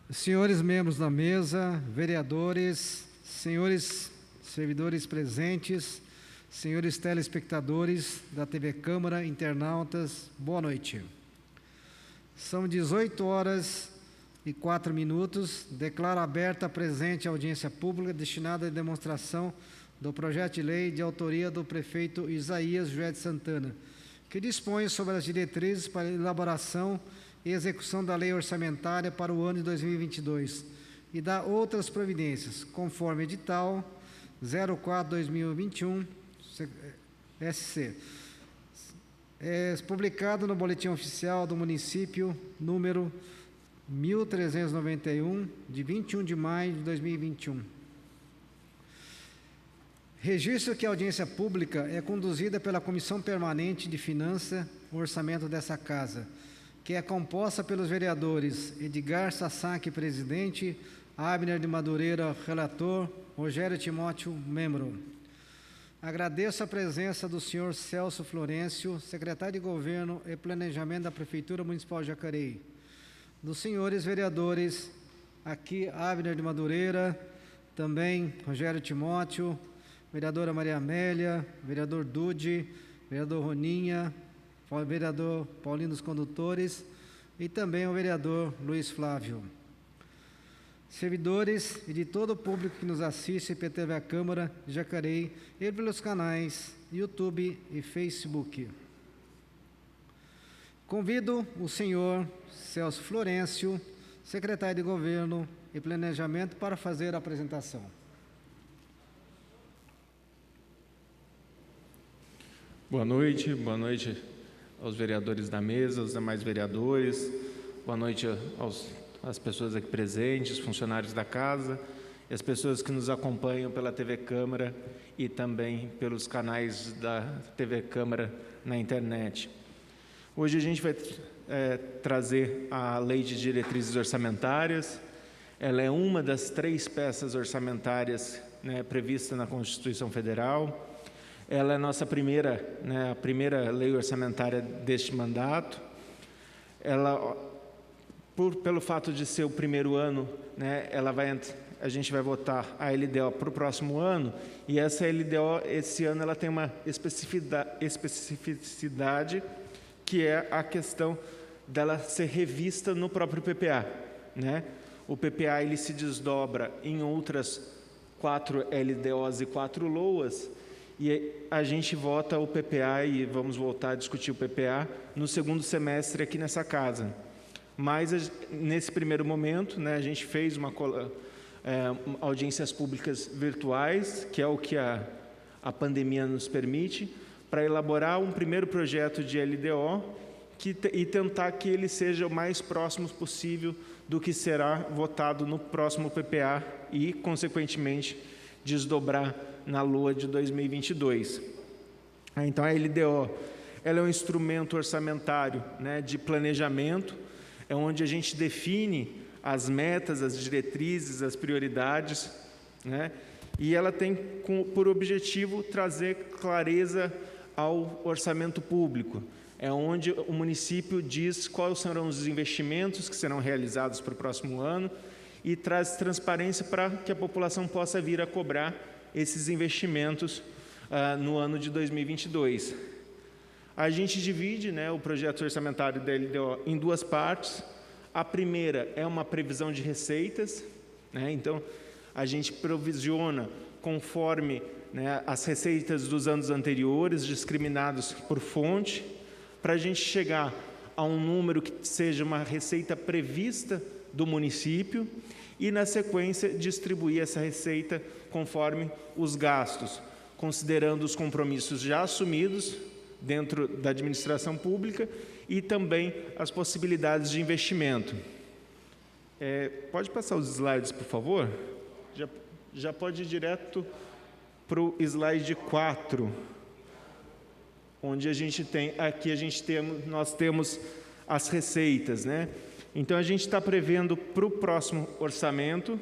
Senhores membros da mesa, vereadores, senhores servidores presentes, senhores telespectadores da TV Câmara, internautas, boa noite. São 18h04. Declaro aberta a presente audiência pública destinada à demonstração do projeto de lei de autoria do prefeito Isaías Joé de Santana, que dispõe sobre as diretrizes para a elaboração e execução da lei orçamentária para o ano de 2022 e dá outras providências, conforme edital 04/2021, SC. Publicado no Boletim Oficial do Município, número 1391, de 21 de maio de 2021. Registro que a audiência pública é conduzida pela Comissão Permanente de Finanças e Orçamento dessa Casa, que é composta pelos vereadores Edgar Sasaki, presidente, Abner de Madureira, relator, Rogério Timóteo, membro. Agradeço a presença do senhor Celso Florencio, secretário de Governo e Planejamento da Prefeitura Municipal de Jacareí, dos senhores vereadores, aqui Abner de Madureira, também Rogério Timóteo, vereadora Maria Amélia, vereador Dude, vereador Roninha, vereador Paulinho dos Condutores e também o vereador Luiz Flávio. Servidores e de todo o público que nos assiste pela TV Câmara de Jacareí e pelos canais YouTube e Facebook. Convido o senhor Celso Florencio, secretário de Governo e Planejamento, para fazer a apresentação. Boa noite aos vereadores da mesa, aos demais vereadores, boa noite às pessoas aqui presentes, funcionários da casa, e as pessoas que nos acompanham pela TV Câmara e também pelos canais da TV Câmara na internet. Hoje a gente vai trazer a Lei de Diretrizes Orçamentárias. Ela é uma das 3 peças orçamentárias prevista na Constituição Federal. Ela é a nossa primeira, a primeira lei orçamentária deste mandato. Ela, pelo fato de ser o primeiro ano, a gente vai votar a LDO para o próximo ano, e essa LDO, esse ano, ela tem uma especificidade, que é a questão dela ser revista no próprio PPA. O PPA ele se desdobra em outras 4 LDOs e 4 LOAs, e a gente vota o PPA e vamos voltar a discutir o PPA no segundo semestre aqui nessa casa. Mas, nesse primeiro momento, a gente fez audiências públicas virtuais, que é o que a pandemia nos permite, para elaborar um primeiro projeto de LDO e tentar que ele seja o mais próximo possível do que será votado no próximo PPA e, consequentemente, desdobrar na LOA de 2022. Então, a LDO ela é um instrumento orçamentário de planejamento, é onde a gente define as metas, as diretrizes, as prioridades, e ela tem por objetivo trazer clareza ao orçamento público. É onde o município diz quais serão os investimentos que serão realizados para o próximo ano e traz transparência para que a população possa vir a cobrar esses investimentos no ano de 2022. A gente divide o projeto orçamentário da LDO em 2 partes. A primeira é uma previsão de receitas, então a gente provisiona conforme as receitas dos anos anteriores, discriminados por fonte, para a gente chegar a um número que seja uma receita prevista do município e, na sequência, distribuir essa receita conforme os gastos, considerando os compromissos já assumidos dentro da administração pública e também as possibilidades de investimento. Pode passar os slides, por favor? Já pode ir direto para o slide 4, onde a gente tem, aqui nós temos as receitas, Então, a gente está prevendo para o próximo orçamento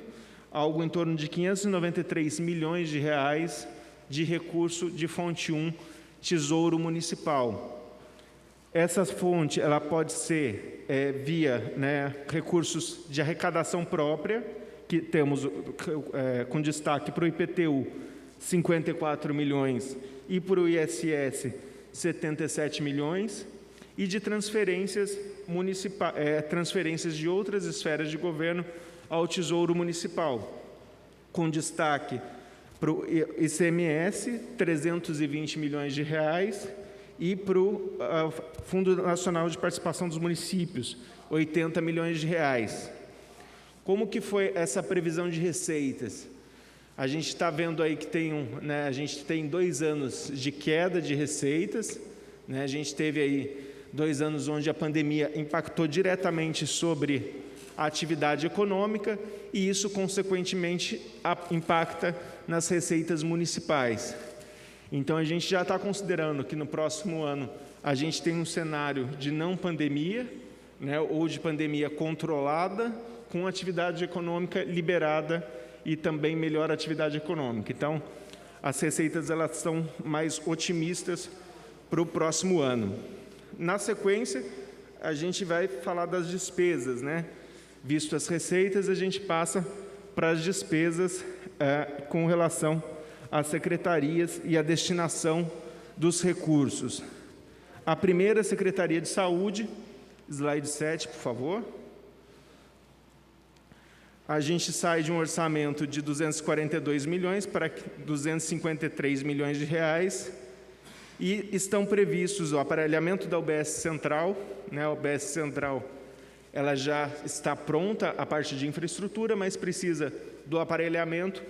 algo em torno de 593 milhões de reais de recurso de fonte 1, Tesouro Municipal. Essa fonte ela pode ser via, né, recursos de arrecadação própria, que temos com destaque para o IPTU, 54 milhões, e para o ISS, 77 milhões, e de transferências transferências de outras esferas de governo ao Tesouro Municipal, com destaque para o ICMS, 320 milhões de reais, e para o Fundo Nacional de Participação dos Municípios, 80 milhões de reais. Como que foi essa previsão de receitas? A gente está vendo aí que a gente tem 2 anos de queda de receitas, né? A gente teve aí 2 anos onde a pandemia impactou diretamente sobre a atividade econômica e isso, consequentemente, impacta nas receitas municipais. Então, a gente já está considerando que no próximo ano a gente tem um cenário de não pandemia, né, ou de pandemia controlada, com atividade econômica liberada e também melhor atividade econômica. Então, as receitas elas são mais otimistas para o próximo ano. Na sequência, a gente vai falar das despesas, né? Visto as receitas, a gente passa para as despesas com relação às secretarias e a destinação dos recursos. A primeira, Secretaria de Saúde, slide 7, por favor. A gente sai de um orçamento de 242 milhões para 253 milhões de reais e estão previstos o aparelhamento da UBS Central, né? A UBS Central ela já está pronta a parte de infraestrutura, mas precisa do aparelhamento,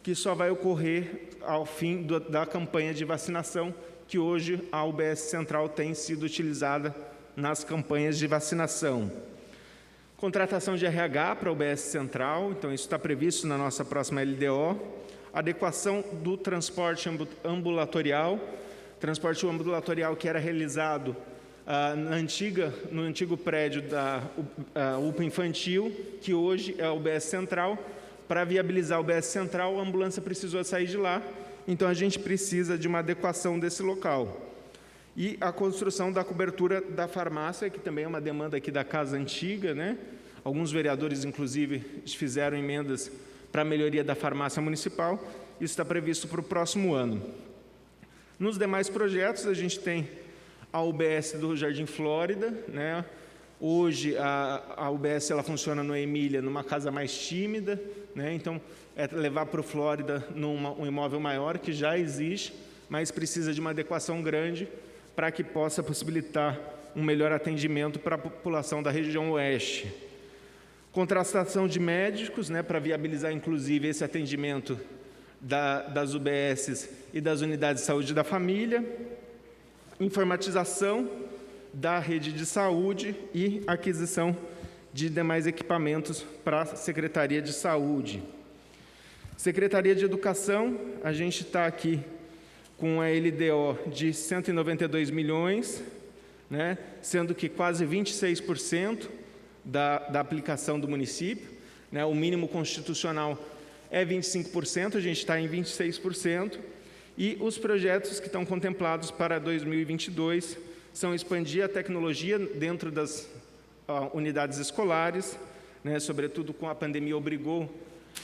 que só vai ocorrer ao fim da campanha de vacinação, que hoje a UBS Central tem sido utilizada nas campanhas de vacinação. Contratação de RH para a UBS Central, então isso está previsto na nossa próxima LDO. Adequação do transporte ambulatorial, que era realizado no antigo prédio da UPA Infantil, que hoje é a UBS Central. Para viabilizar a UBS Central, a ambulância precisou sair de lá, então a gente precisa de uma adequação desse local. E a construção da cobertura da farmácia, que também é uma demanda aqui da Casa Antiga, né? Alguns vereadores, inclusive, fizeram emendas para a melhoria da farmácia municipal. Isso está previsto para o próximo ano. Nos demais projetos, a gente tem a UBS do Jardim Flórida, né? Hoje, a UBS ela funciona no Emília, numa casa mais tímida, né? Então, é levar para o Flórida um imóvel maior, que já existe, mas precisa de uma adequação grande para que possa possibilitar um melhor atendimento para a população da região oeste. Contratação de médicos, né, para viabilizar, inclusive, esse atendimento das UBSs e das unidades de saúde da família. Informatização da rede de saúde e aquisição de demais equipamentos para a Secretaria de Saúde. Secretaria de Educação, a gente está aqui com a LDO de 192 milhões, né, sendo que quase 26% da aplicação do município, né, o mínimo constitucional é 25%, a gente está em 26%, e os projetos que estão contemplados para 2022 são expandir a tecnologia dentro das unidades escolares, né, sobretudo com a pandemia obrigou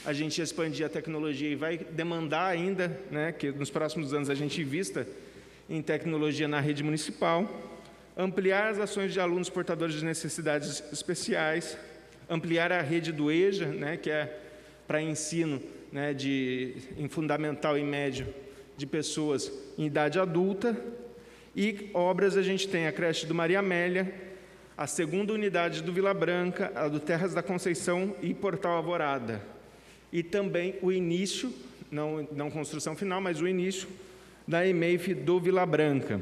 a gente a expandir a tecnologia e vai demandar ainda, né, que nos próximos anos a gente invista em tecnologia na rede municipal, ampliar as ações de alunos portadores de necessidades especiais, ampliar a rede do EJA, né, que é para ensino, né, em fundamental e médio de pessoas em idade adulta. E obras, a gente tem a creche do Maria Amélia, a segunda unidade do Vila Branca, a do Terras da Conceição e Portal Alvorada. E também o início, não construção final, mas o início da EMEIF do Vila Branca.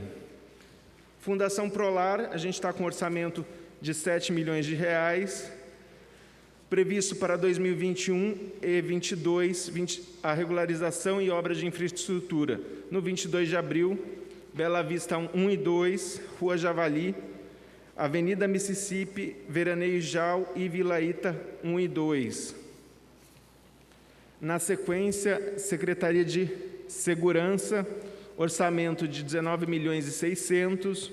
Fundação Prolar, a gente está com um orçamento de 7 milhões de reais, previsto para 2021 e 22, a regularização e obras de infraestrutura. No 22 de abril, Bela Vista 1 e 2, Rua Javali, Avenida Mississippi, Veraneio Jal e Vila Ita 1 e 2. Na sequência, Secretaria de Segurança, orçamento de 19 milhões e 600,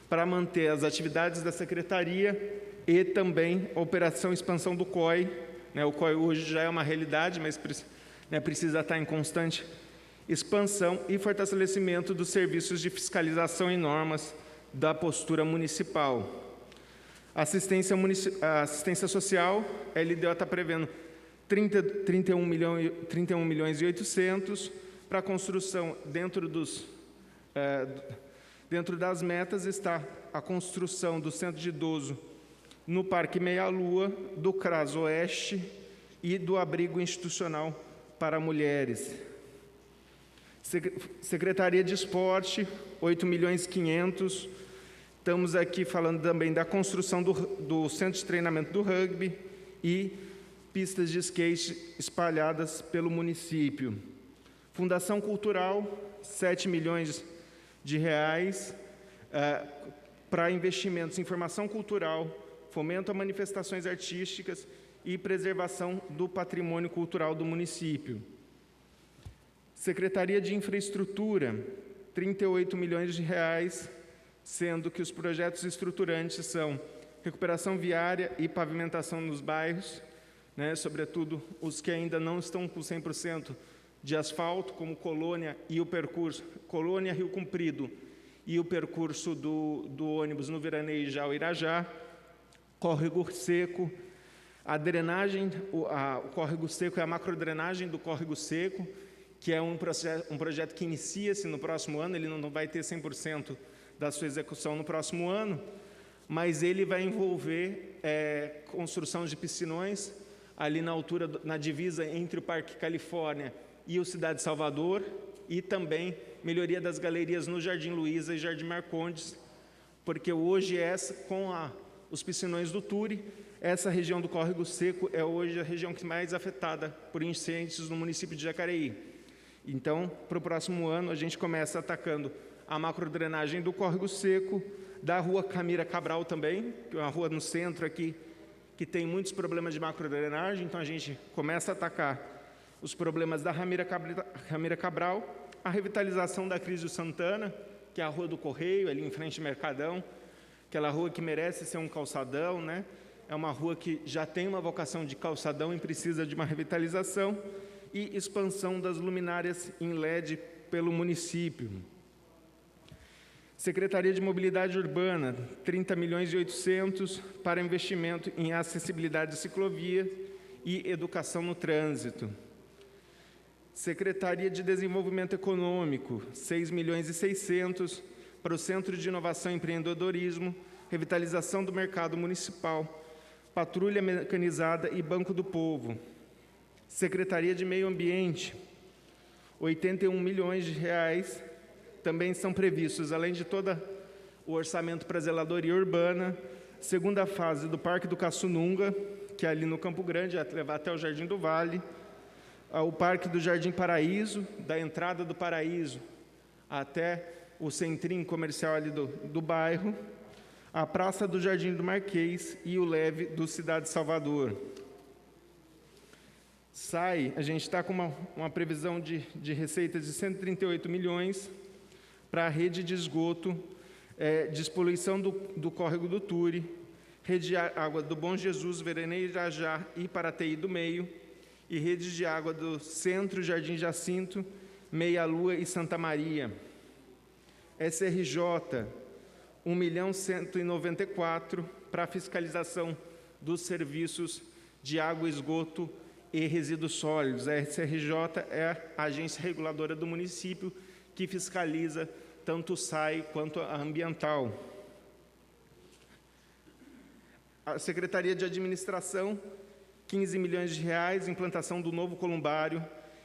para manter as atividades da Secretaria e também a operação e expansão do COI. O COI hoje já é uma realidade, mas precisa estar em constante expansão e fortalecimento dos serviços de fiscalização e normas da postura municipal. Assistência social, a LDO está prevendo 31 milhões e 800 para a construção. Dentro das metas está a construção do centro de idoso no Parque Meia Lua, do CRAS Oeste e do abrigo institucional para mulheres. Secretaria de Esporte, 8 milhões e 500. Estamos aqui falando também da construção do centro de treinamento do rugby e pistas de skate espalhadas pelo município. Fundação Cultural, 7 milhões de reais para investimentos em formação cultural, fomento a manifestações artísticas e preservação do patrimônio cultural do município. Secretaria de Infraestrutura, 38 milhões de reais, sendo que os projetos estruturantes são recuperação viária e pavimentação nos bairros, sobretudo os que ainda não estão com 100% de asfalto, como Colônia e o percurso Colônia Rio Comprido e o percurso do ônibus no Viraneio Irajá, córrego seco, a drenagem, o córrego seco é a macrodrenagem do córrego seco, que é um projeto que inicia-se no próximo ano, ele não vai ter 100% da sua execução no próximo ano, mas ele vai envolver construção de piscinões ali na altura, na divisa entre o Parque Califórnia e o Cidade Salvador, e também melhoria das galerias no Jardim Luiza e Jardim Marcondes, porque hoje com os piscinões do Turi, essa região do Córrego Seco é hoje a região que mais afetada por incêndios no município de Jacareí. Então, para o próximo ano, a gente começa atacando a macrodrenagem do Córrego Seco, da Rua Camira Cabral também, que é uma rua no centro aqui, que tem muitos problemas de macrodrenagem, então a gente começa a atacar os problemas da Ramira Cabral, a revitalização da Cris do Santana, que é a Rua do Correio, ali em frente ao Mercadão, aquela rua que merece ser um calçadão, É uma rua que já tem uma vocação de calçadão e precisa de uma revitalização, e expansão das luminárias em LED pelo município. Secretaria de Mobilidade Urbana, 30 milhões e 800 para investimento em acessibilidade de ciclovia e educação no trânsito. Secretaria de Desenvolvimento Econômico, 6 milhões e 600 para o Centro de Inovação e Empreendedorismo, revitalização do mercado municipal, patrulha mecanizada e Banco do Povo. Secretaria de Meio Ambiente, 81 milhões de reais, também são previstos, além de todo o orçamento para a zeladoria urbana, segunda fase do Parque do Caçununga, que é ali no Campo Grande, levar até o Jardim do Vale, o Parque do Jardim Paraíso, da entrada do Paraíso até o centrinho comercial ali do bairro, a Praça do Jardim do Marquês e o Leve do Cidade Salvador. A gente está com uma previsão de receitas de 138 milhões para a rede de esgoto, despoluição do córrego do Turi, rede de água do Bom Jesus, Veraneio Irajá e Parateí do Meio, e rede de água do Centro, Jardim Jacinto, Meia Lua e Santa Maria. SRJ, 1.194.000 para a fiscalização dos serviços de água, esgoto e resíduos sólidos. A SRJ é a agência reguladora do município que fiscaliza tanto o SAI quanto a ambiental. A Secretaria de Administração, 15 milhões de reais, implantação do novo columbário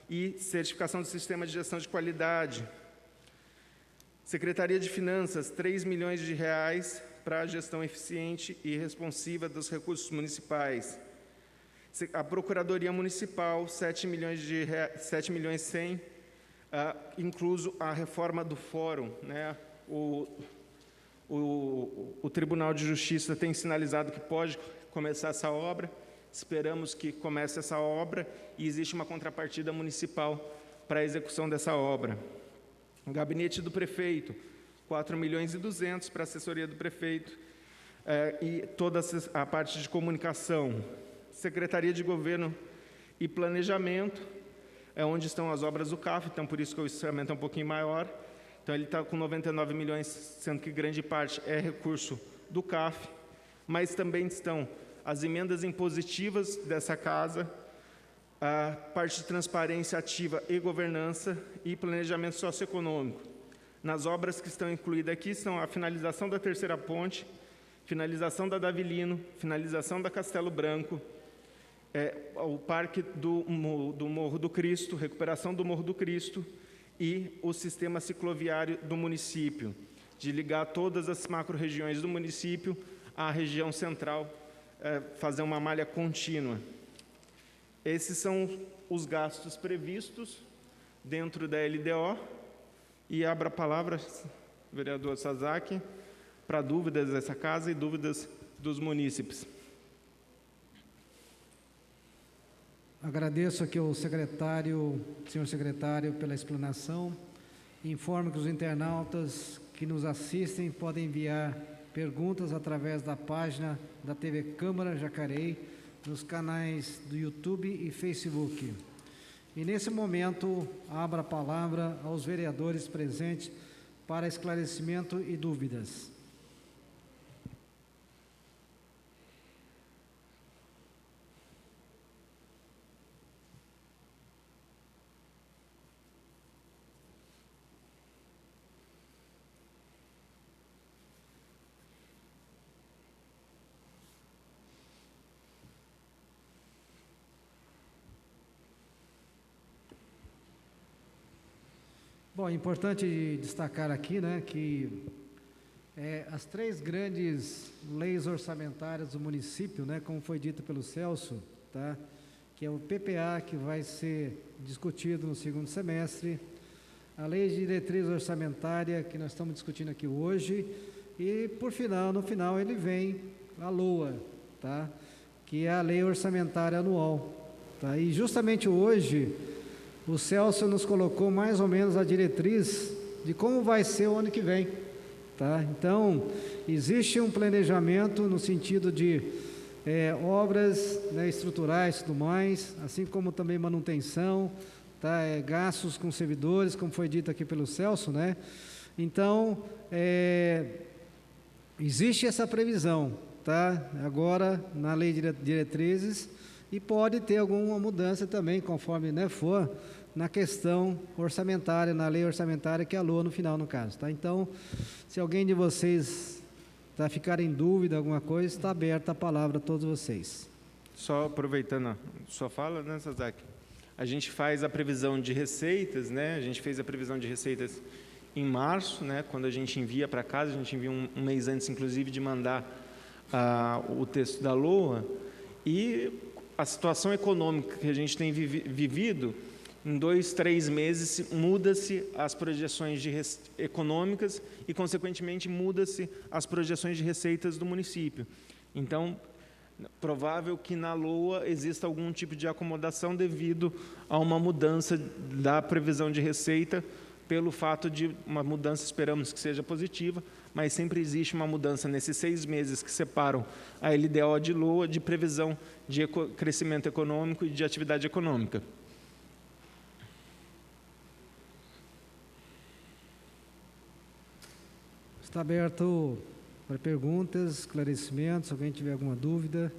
e certificação do sistema de gestão de qualidade. Secretaria de Finanças, 3 milhões de reais para a gestão eficiente e responsiva dos recursos municipais. A Procuradoria Municipal, 7 milhões e 100, incluso a reforma do fórum, O Tribunal de Justiça tem sinalizado que pode começar essa obra, esperamos que comece essa obra e existe uma contrapartida municipal para a execução dessa obra. O Gabinete do Prefeito, 4.200.000 para a assessoria do prefeito, e toda a parte de comunicação, Secretaria de Governo e Planejamento, é onde estão as obras do CAF, então por isso que o orçamento é um pouquinho maior. Então ele está com 99 milhões, sendo que grande parte é recurso do CAF, mas também estão as emendas impositivas dessa casa, a parte de transparência ativa e governança e planejamento socioeconômico. Nas obras que estão incluídas aqui são a finalização da terceira ponte, finalização da Davilino, finalização da Castelo Branco, o Parque do Morro do Cristo, recuperação do Morro do Cristo e o sistema cicloviário do município, de ligar todas as macro-regiões do município à região central, fazer uma malha contínua. Esses são os gastos previstos dentro da LDO. E abro a palavra, vereador Sasaki, para dúvidas dessa casa e dúvidas dos munícipes. Agradeço aqui ao senhor secretário, pela explanação. Informo que os internautas que nos assistem podem enviar perguntas através da página da TV Câmara Jacareí, nos canais do YouTube e Facebook. E nesse momento, abro a palavra aos vereadores presentes para esclarecimento e dúvidas. Bom, é importante destacar aqui, né, que as três grandes leis orçamentárias do município, né, como foi dito pelo Celso, tá, que é o PPA, que vai ser discutido no segundo semestre, a lei de diretriz orçamentária, que nós estamos discutindo aqui hoje, e, no final, ele vem a LOA, tá, que é a lei orçamentária anual. Tá, e justamente hoje, o Celso nos colocou mais ou menos a diretriz de como vai ser o ano que vem. Tá? Então, existe um planejamento no sentido de obras, né, estruturais e tudo mais, assim como também manutenção, tá? Gastos com servidores, como foi dito aqui pelo Celso. Né? Então, existe essa previsão, tá? Agora na lei de diretrizes, e pode ter alguma mudança também, conforme, né, for, na questão orçamentária, na lei orçamentária, que é a LOA no final, no caso. Tá? Então, se alguém de vocês ficar em dúvida, alguma coisa, está aberta a palavra a todos vocês. Só aproveitando a sua fala, né, Sasaki? A gente faz a previsão de receitas, né? A gente fez a previsão de receitas em março, né? Quando a gente envia para casa, a gente envia um mês antes, inclusive, de mandar o texto da LOA, e a situação econômica que a gente tem vivido, em 2, 3 meses, muda-se as projeções econômicas e, consequentemente, muda-se as projeções de receitas do município. Então, provável que na LOA exista algum tipo de acomodação devido a uma mudança da previsão de receita, pelo fato de uma mudança, esperamos que seja positiva, mas sempre existe uma mudança nesses 6 meses que separam a LDO de LOA, de previsão de crescimento econômico e de atividade econômica. Está aberto para perguntas, esclarecimentos, se alguém tiver alguma dúvida.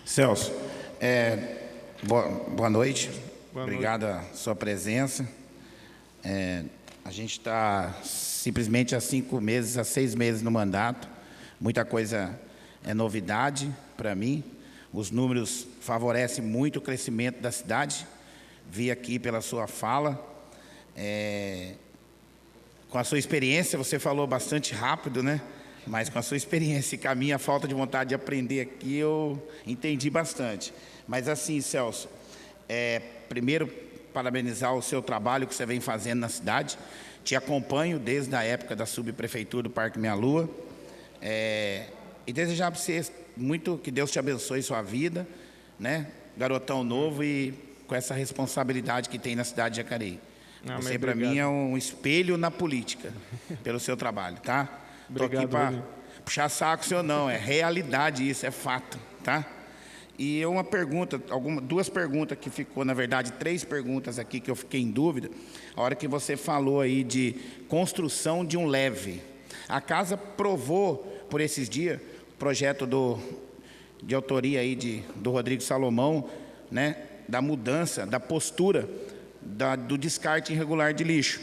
Celso, boa noite. Obrigado a sua presença. A gente está simplesmente há 5 meses, há 6 meses no mandato. Muita coisa é novidade para mim. Os números favorecem muito o crescimento da cidade. Vi aqui pela sua fala. Com a sua experiência, você falou bastante rápido, né? Mas com a sua experiência e com a minha falta de vontade de aprender aqui, eu entendi bastante. Mas assim, Celso, primeiro, parabenizar o seu trabalho que você vem fazendo na cidade. Te acompanho desde a época da subprefeitura do Parque Minha Lua. E desejar para você muito que Deus te abençoe sua vida, né? Garotão novo e com essa responsabilidade que tem na cidade de Jacareí. Você, para mim, é um espelho na política, pelo seu trabalho, tá? Estou aqui para puxar saco seu não, é realidade isso, é fato, tá? E uma pergunta, duas perguntas que ficou, na verdade, 3 perguntas aqui que eu fiquei em dúvida. A hora que você falou aí de construção de um leve. A casa provou, por esses dias, o projeto de autoria aí do Rodrigo Salomão, né? Da mudança, da postura, do descarte irregular de lixo.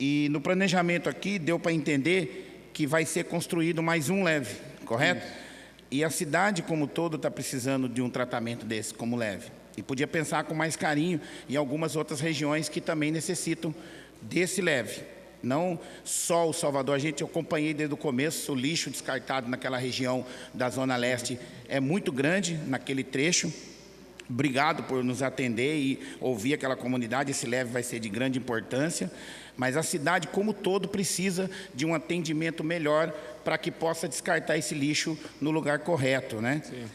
E no planejamento aqui, deu para entender que vai ser construído mais um leve, correto? E a cidade como todo está precisando de um tratamento desse como leve. E podia pensar com mais carinho em algumas outras regiões que também necessitam desse leve. Não só o Salvador, eu acompanhei desde o começo, o lixo descartado naquela região da Zona Leste é muito grande, naquele trecho. Obrigado por nos atender e ouvir aquela comunidade, esse leve vai ser de grande importância. Mas a cidade como todo precisa de um atendimento melhor para que possa descartar esse lixo no lugar correto, né? Sim.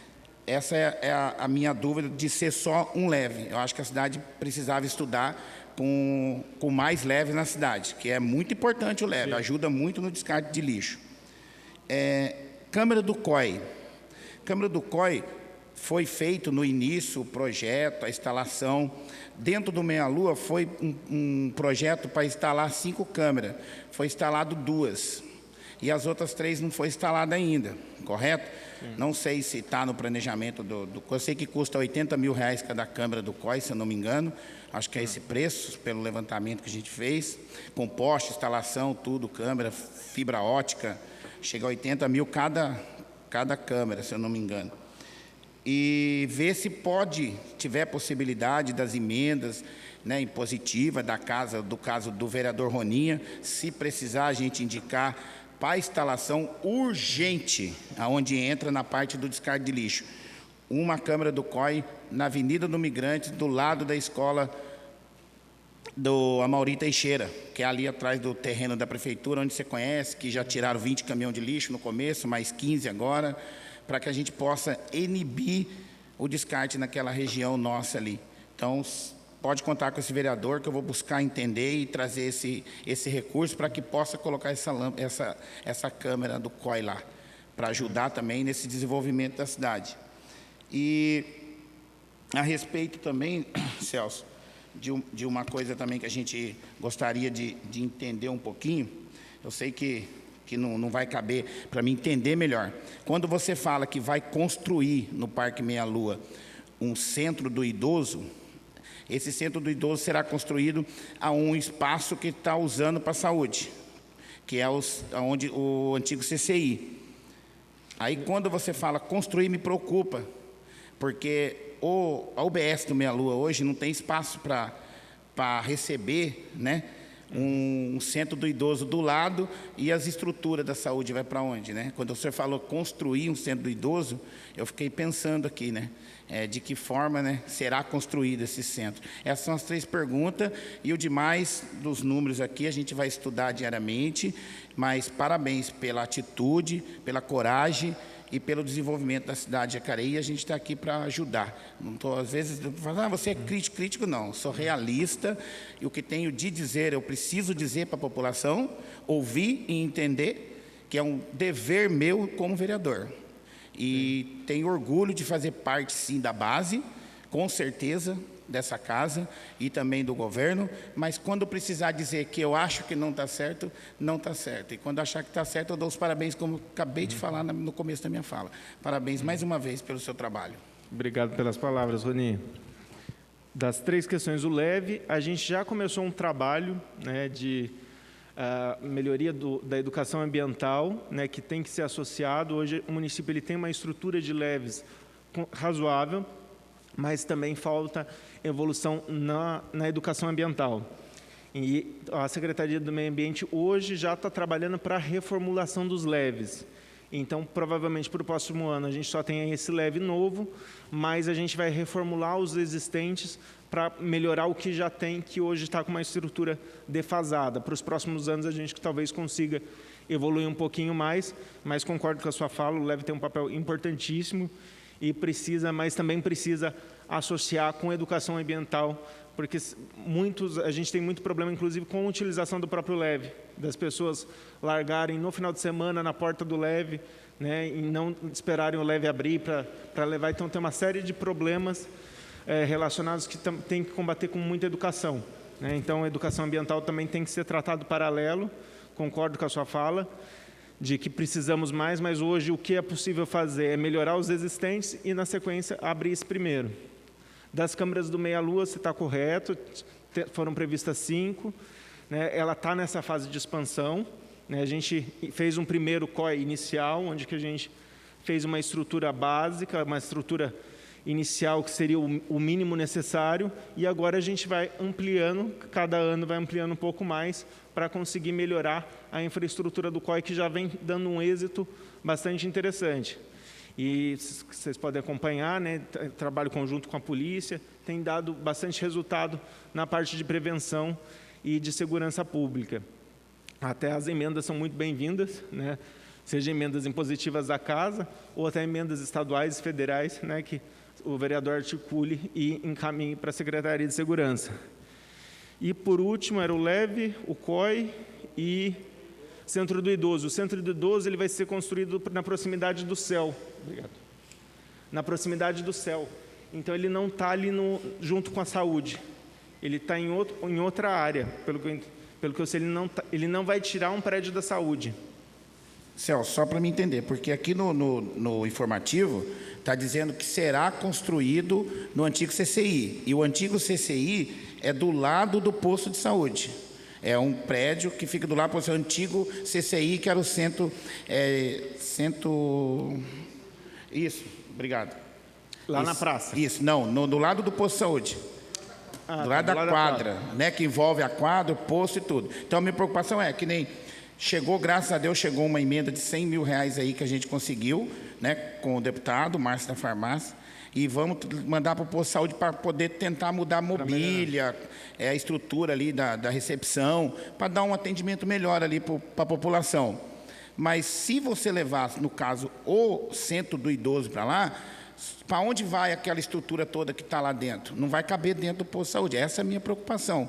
Essa é a minha dúvida de ser só um leve. Eu acho que a cidade precisava estudar com mais leves na cidade, que é muito importante o leve, sim, ajuda muito no descarte de lixo. Câmara do COI. Câmara do COI foi feito no início o projeto, a instalação. Dentro do Meia Lua foi um projeto para instalar 5 câmeras. Foi instalado 2. E as outras 3 não foi instalada ainda, correto? Sim. Não sei se está no planejamento eu sei que custa R$80 mil cada câmera do COI, se eu não me engano. Acho que é esse preço, pelo levantamento que a gente fez. Com poste, instalação, tudo, câmera, fibra ótica. Chega a R$80 mil cada câmera, se eu não me engano. E ver se tiver possibilidade das emendas, né, impositiva do caso do vereador Roninha, se precisar a gente indicar para instalação urgente, aonde entra na parte do descarte de lixo, uma câmara do COI na Avenida do Migrante, do lado da escola do Amaury Teixeira, que é ali atrás do terreno da prefeitura, onde você conhece, que já tiraram 20 caminhões de lixo no começo, mais 15 agora, para que a gente possa inibir o descarte naquela região nossa ali. Então, pode contar com esse vereador, que eu vou buscar entender e trazer esse recurso para que possa colocar essa câmera do COI lá, para ajudar também nesse desenvolvimento da cidade. E a respeito também, Celso, de uma coisa também que a gente gostaria de entender um pouquinho, eu sei que não vai caber para mim entender melhor. Quando você fala que vai construir no Parque Meia Lua um centro do idoso, esse centro do idoso será construído a um espaço que está usando para a saúde, que é onde o antigo CCI. Aí, quando você fala construir, me preocupa, porque a UBS do Meia Lua hoje não tem espaço para receber, né, um centro do idoso do lado, e as estruturas da saúde vai para onde, né? Quando o senhor falou construir um centro do idoso, eu fiquei pensando aqui, né? De que forma, né, será construído esse centro? Essas são as 3 perguntas, e o demais dos números aqui a gente vai estudar diariamente, mas parabéns pela atitude, pela coragem e pelo desenvolvimento da cidade de Jacareí. A gente está aqui para ajudar. Não estou, às vezes, falando, você é crítico, não. Sou realista, e o que tenho de dizer, eu preciso dizer para a população, ouvir e entender, que é um dever meu como vereador. E tenho orgulho de fazer parte, sim, da base, com certeza, dessa casa e também do governo, mas quando precisar dizer que eu acho que não está certo, não está certo. E quando achar que está certo, eu dou os parabéns, como acabei de falar no começo da minha fala. Parabéns mais uma vez pelo seu trabalho. Obrigado pelas palavras, Roni. Das 3 questões do leve, a gente já começou um trabalho, né, de melhoria da educação ambiental, né, que tem que ser associado. Hoje o município ele tem uma estrutura de leves razoável, mas também falta evolução na educação ambiental. E a Secretaria do Meio Ambiente hoje já está trabalhando para a reformulação dos leves. Então, provavelmente, para o próximo ano, a gente só tem esse leve novo, mas a gente vai reformular os existentes para melhorar o que já tem, que hoje está com uma estrutura defasada. Para os próximos anos, a gente talvez consiga evoluir um pouquinho mais, mas concordo com a sua fala, o leve tem um papel importantíssimo, mas também precisa associar com educação ambiental porque a gente tem muito problema, inclusive, com a utilização do próprio leve, das pessoas largarem no final de semana na porta do leve, né, e não esperarem o leve abrir para levar. Então, tem uma série de problemas relacionados que tem que combater com muita educação, né? Então, a educação ambiental também tem que ser tratado paralelo. Concordo com a sua fala, de que precisamos mais, mas hoje o que é possível fazer é melhorar os existentes e, na sequência, abrir esse primeiro. Das câmeras do Meia-Lua, você está correto, foram previstas 5, né? Ela está nessa fase de expansão, né? A gente fez um primeiro COI inicial, onde que a gente fez uma estrutura básica, uma estrutura inicial que seria o mínimo necessário, e agora a gente vai ampliando, cada ano vai ampliando um pouco mais, para conseguir melhorar a infraestrutura do COI, que já vem dando um êxito bastante interessante. E vocês podem acompanhar, né, trabalho conjunto com a polícia, tem dado bastante resultado na parte de prevenção e de segurança pública. Até as emendas são muito bem-vindas, né, seja emendas impositivas da casa, ou até emendas estaduais e federais, né, que o vereador articule e encaminhe para a Secretaria de Segurança. E, por último, era o LEVE, o COI e Centro do Idoso. O Centro do Idoso ele vai ser construído na proximidade do CEL. Obrigado. Na proximidade do CEL. Então, ele não está ali junto com a saúde. Ele está em outra área. Pelo que eu sei, ele não vai tirar um prédio da saúde. Celso, só para me entender, porque aqui no informativo está dizendo que será construído no antigo CCI. E o antigo CCI é do lado do posto de saúde. É um prédio que fica do lado do antigo CCI, que era o centro... Isso, obrigado. Lá na praça? Isso, não, do lado do posto de saúde. Do lado da quadra, né, que envolve a quadra, o posto e tudo. Então, a minha preocupação é que nem... Chegou, graças a Deus, chegou uma emenda de R$100 mil aí que a gente conseguiu, né, com o deputado, Márcio da Farmácia, e vamos mandar para o posto de saúde para poder tentar mudar a mobília, a estrutura ali da recepção, para dar um atendimento melhor ali para a população. Mas se você levar, no caso, o centro do idoso para lá, para onde vai aquela estrutura toda que está lá dentro? Não vai caber dentro do posto de saúde. Essa é a minha preocupação.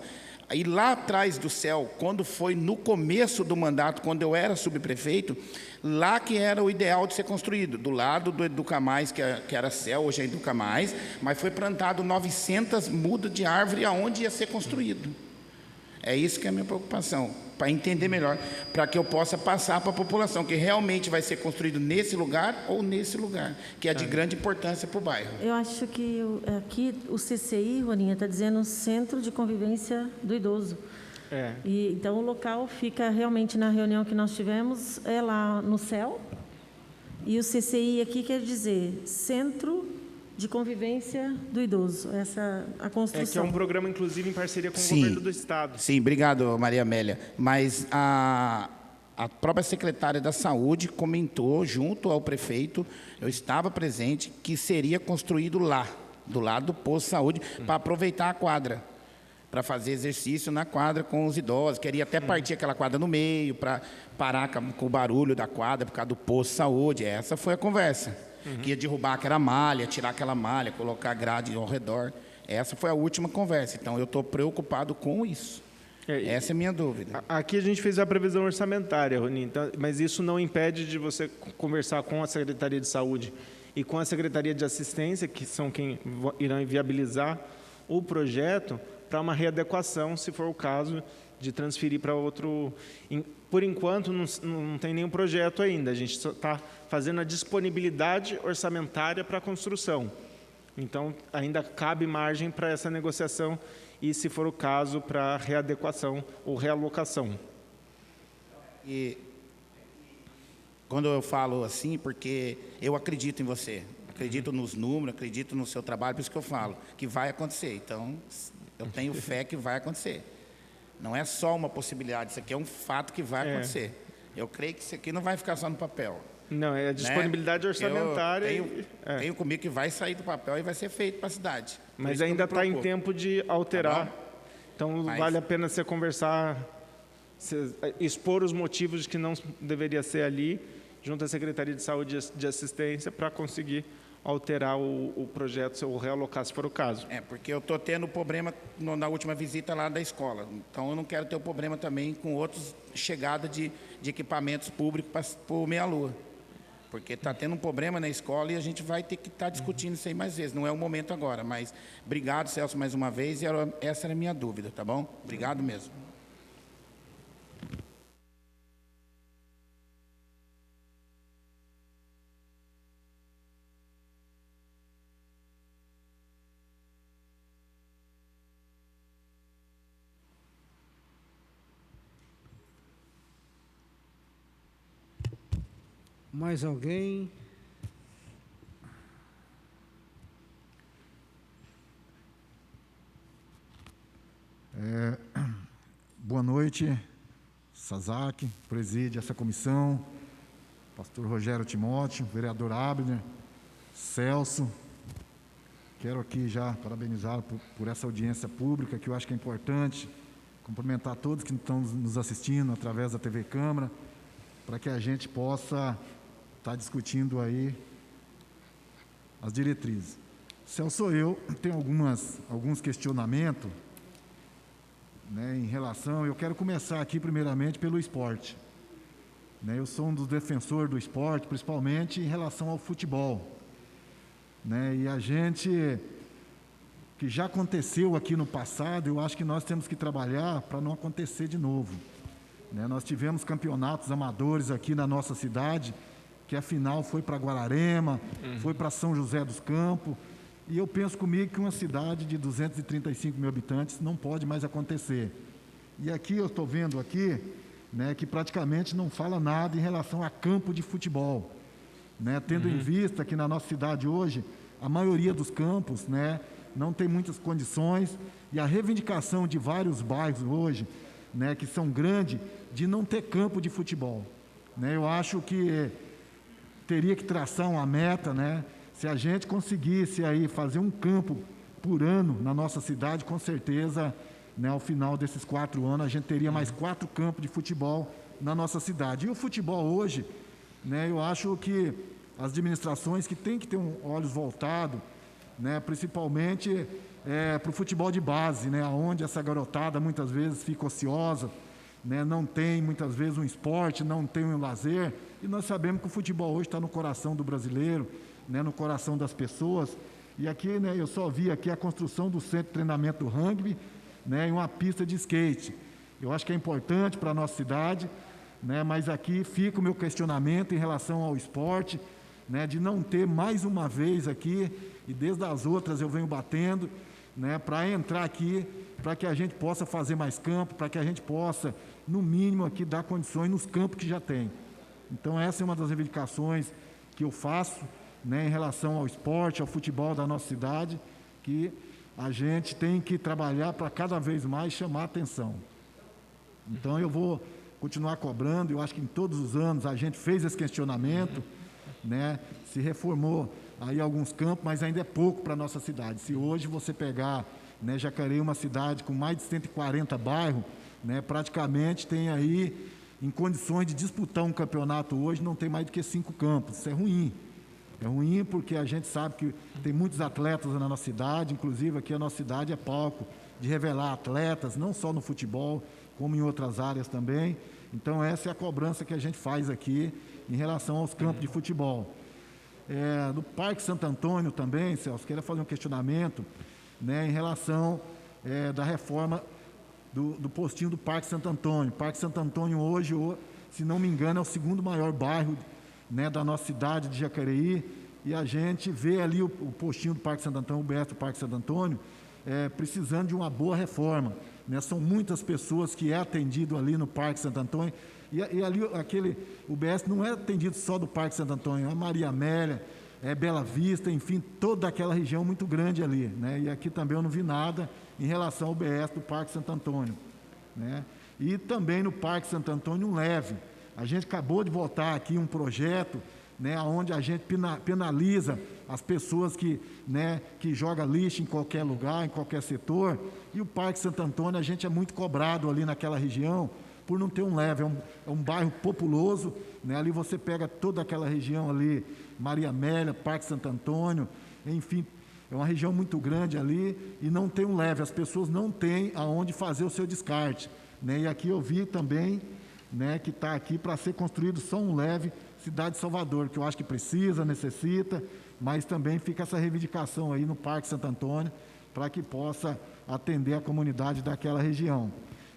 Aí lá atrás do CEL, quando foi no começo do mandato, quando eu era subprefeito, lá que era o ideal de ser construído, do lado do Educa Mais, que era CEL, hoje é Educa Mais, mas foi plantado 900 mudas de árvore aonde ia ser construído. É isso que é a minha preocupação, para entender melhor, para que eu possa passar para a população, que realmente vai ser construído nesse lugar ou nesse lugar, que é de grande importância para o bairro. Eu acho que aqui o CCI, Roninha, está dizendo Centro de Convivência do Idoso. Então, o local fica realmente na reunião que nós tivemos, é lá no CEL, e o CCI aqui quer dizer Centro de Convivência do Idoso, a construção. Que é um programa, inclusive, em parceria com o governo do Estado. Sim, obrigado, Maria Amélia. Mas a própria secretária da Saúde comentou, junto ao prefeito, eu estava presente, que seria construído lá, do lado do posto de saúde, para aproveitar a quadra, para fazer exercício na quadra com os idosos. Queria até partir aquela quadra no meio, para parar com o barulho da quadra, por causa do posto de saúde. Essa foi a conversa. Que ia derrubar aquela malha, tirar aquela malha, colocar grade ao redor. Essa foi a última conversa. Então, eu estou preocupado com isso. Essa é a minha dúvida. Aqui a gente fez a previsão orçamentária, Rony, então, mas isso não impede de você conversar com a Secretaria de Saúde e com a Secretaria de Assistência, que são quem irão viabilizar o projeto, para uma readequação, se for o caso, de transferir para outro... Por enquanto, não tem nenhum projeto ainda. A gente só está fazendo a disponibilidade orçamentária para a construção. Então, ainda cabe margem para essa negociação e, se for o caso, para readequação ou realocação. E quando eu falo assim, porque eu acredito em você, acredito nos números, acredito no seu trabalho, por isso que eu falo que vai acontecer. Então, eu tenho fé que vai acontecer. Não é só uma possibilidade, isso aqui é um fato que vai acontecer. Eu creio que isso aqui não vai ficar só no papel. Não, é a disponibilidade orçamentária. Tenho comigo que vai sair do papel e vai ser feito para a cidade. Mas ainda está em tempo de alterar. Tá, então, vale a pena você conversar, expor os motivos de que não deveria ser ali, junto à Secretaria de Saúde e de Assistência, para conseguir alterar o projeto ou realocar, se for o caso. Porque eu estou tendo problema na última visita lá da escola. Então, eu não quero ter o problema também com outros chegada de equipamentos públicos para o Meia-Lua. Porque está tendo um problema na escola e a gente vai ter que estar discutindo isso aí mais vezes. Não é o momento agora, mas obrigado, Celso, mais uma vez. E essa era a minha dúvida, tá bom? Obrigado mesmo. Mais alguém? Boa noite, Sazak, preside essa comissão, pastor Rogério Timóteo, vereador Abner, Celso. Quero aqui já parabenizá-lo por essa audiência pública, que eu acho que é importante, cumprimentar todos que estão nos assistindo através da TV Câmara, para que a gente possa estar discutindo aí as diretrizes. Celso, eu tenho alguns questionamentos, né, em relação... Eu quero começar aqui, primeiramente, pelo esporte. Né, eu sou um dos defensores do esporte, principalmente em relação ao futebol. Né, e a gente... que já aconteceu aqui no passado, eu acho que nós temos que trabalhar para não acontecer de novo. Né, nós tivemos campeonatos amadores aqui na nossa cidade, que a final foi para Guararema, foi para São José dos Campos, e eu penso comigo que uma cidade de 235 mil habitantes não pode mais acontecer. E aqui eu estou vendo aqui, né, que praticamente não fala nada em relação a campo de futebol. Né, tendo em vista que na nossa cidade hoje, a maioria dos campos, né, não tem muitas condições, e a reivindicação de vários bairros hoje, né, que são grandes, de não ter campo de futebol. Né, eu acho que teria que traçar uma meta, né? Se a gente conseguisse aí fazer um campo por ano na nossa cidade, com certeza, né, ao final desses 4 anos, a gente teria mais 4 campos de futebol na nossa cidade. E o futebol hoje, né, eu acho que as administrações que têm que ter olhos voltados, né, principalmente para o futebol de base, né, onde essa garotada muitas vezes fica ociosa, né, não tem muitas vezes um esporte, não tem um lazer, e nós sabemos que o futebol hoje está no coração do brasileiro, né, no coração das pessoas. E aqui, né, eu só vi aqui a construção do centro de treinamento do rugby, né, e uma pista de skate. Eu acho que é importante para a nossa cidade, né, mas aqui fica o meu questionamento em relação ao esporte, né, de não ter mais uma vez aqui, e desde as outras eu venho batendo, né, para entrar aqui, para que a gente possa fazer mais campo, para que a gente possa, no mínimo, aqui dar condições nos campos que já tem. Então, essa é uma das reivindicações que eu faço, né, em relação ao esporte, ao futebol da nossa cidade, que a gente tem que trabalhar para cada vez mais chamar a atenção. Então, eu vou continuar cobrando. Eu acho que em todos os anos a gente fez esse questionamento, né, se reformou aí alguns campos, mas ainda é pouco para a nossa cidade. Se hoje você pegar, né, Jacareí, uma cidade com mais de 140 bairros, né, praticamente tem aí, em condições de disputar um campeonato hoje, não tem mais do que 5 campos. Isso é ruim. É ruim porque a gente sabe que tem muitos atletas na nossa cidade, inclusive aqui a nossa cidade é palco de revelar atletas, não só no futebol, como em outras áreas também. Então, essa é a cobrança que a gente faz aqui em relação aos campos de futebol. No Parque Santo Antônio também, Celso, queria fazer um questionamento, né, em relação da reforma do postinho do Parque Santo Antônio. O Parque Santo Antônio hoje, se não me engano, é o 2º maior bairro, né, da nossa cidade de Jacareí, e a gente vê ali o postinho do Parque Santo Antônio, o BS do Parque Santo Antônio, precisando de uma boa reforma. Né? São muitas pessoas que é atendido ali no Parque Santo Antônio, e ali o BS não é atendido só do Parque Santo Antônio, é Maria Amélia, Bela Vista, enfim, toda aquela região muito grande ali. Né? E aqui também eu não vi nada em relação ao BS do Parque Santo Antônio. Né? E também no Parque Santo Antônio um leve. A gente acabou de votar aqui um projeto, né, onde a gente penaliza as pessoas que jogam lixo em qualquer lugar, em qualquer setor. E o Parque Santo Antônio, a gente é muito cobrado ali naquela região, por não ter um leve. É um bairro populoso, né? Ali você pega toda aquela região ali, Maria Amélia, Parque Santo Antônio, enfim, é uma região muito grande ali e não tem um leve. As pessoas não têm aonde fazer o seu descarte, né? E aqui eu vi também, né, que está aqui para ser construído só um leve, cidade de Salvador, que eu acho que precisa, necessita, mas também fica essa reivindicação aí no Parque Santo Antônio, para que possa atender a comunidade daquela região.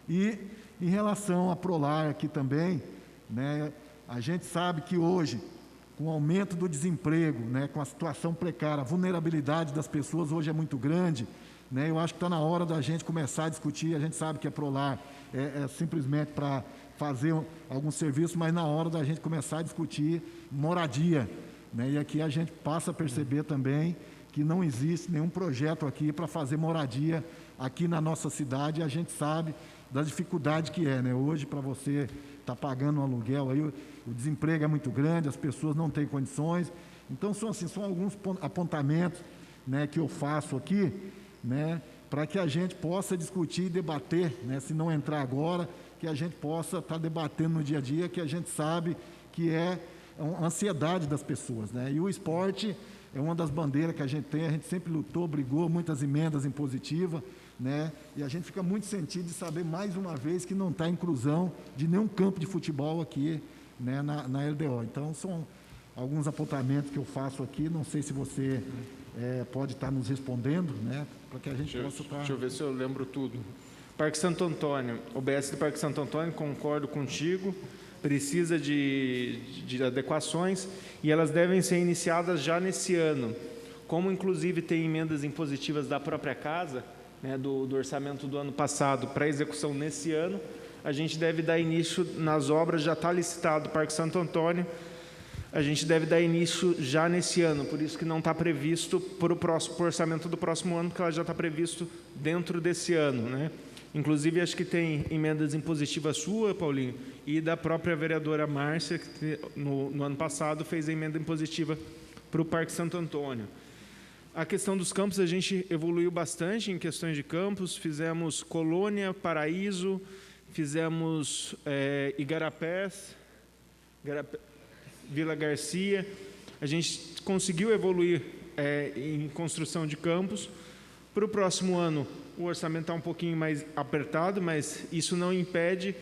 E em relação à Prolar aqui também, né, a gente sabe que hoje, com o aumento do desemprego, né, com a situação precária, a vulnerabilidade das pessoas hoje é muito grande, né, eu acho que está na hora da gente começar a discutir. A gente sabe que a Prolar é simplesmente para fazer algum serviço, mas na hora da gente começar a discutir moradia, né, e aqui a gente passa a perceber também que não existe nenhum projeto aqui para fazer moradia aqui na nossa cidade. A gente sabe da dificuldade que é, né? Hoje, para você estar pagando um aluguel, aí o desemprego é muito grande, as pessoas não têm condições. Então, são alguns apontamentos, né, que eu faço aqui, né, para que a gente possa discutir e debater, né, se não entrar agora, que a gente possa estar debatendo no dia a dia, que a gente sabe que é uma ansiedade das pessoas, né? E o esporte é uma das bandeiras que a gente tem. A gente sempre lutou, brigou, muitas emendas impositivas, né? E a gente fica muito sentido de saber, mais uma vez, que não está inclusão de nenhum campo de futebol aqui, né, na LDO. Então, são alguns apontamentos que eu faço aqui. Não sei se você pode estar nos respondendo, né, para que a gente possa estar... Deixa eu ver se eu lembro tudo. Parque Santo Antônio, o BS do Parque Santo Antônio, concordo contigo, precisa de adequações e elas devem ser iniciadas já nesse ano. Como, inclusive, tem emendas impositivas da própria casa, né, do orçamento do ano passado para execução nesse ano, a gente deve dar início nas obras. Já está licitado o Parque Santo Antônio, a gente deve dar início já nesse ano, por isso que não está previsto para o orçamento do próximo ano, porque ela já está previsto dentro desse ano, né? Inclusive, acho que tem emendas impositivas sua, Paulinho, e da própria vereadora Márcia, que no ano passado fez a emenda impositiva para o Parque Santo Antônio. A questão dos campos, a gente evoluiu bastante em questões de campos. Fizemos Colônia, Paraíso, fizemos Igarapés, Vila Garcia. A gente conseguiu evoluir em construção de campos. Para o próximo ano, o orçamento está um pouquinho mais apertado, mas isso não impede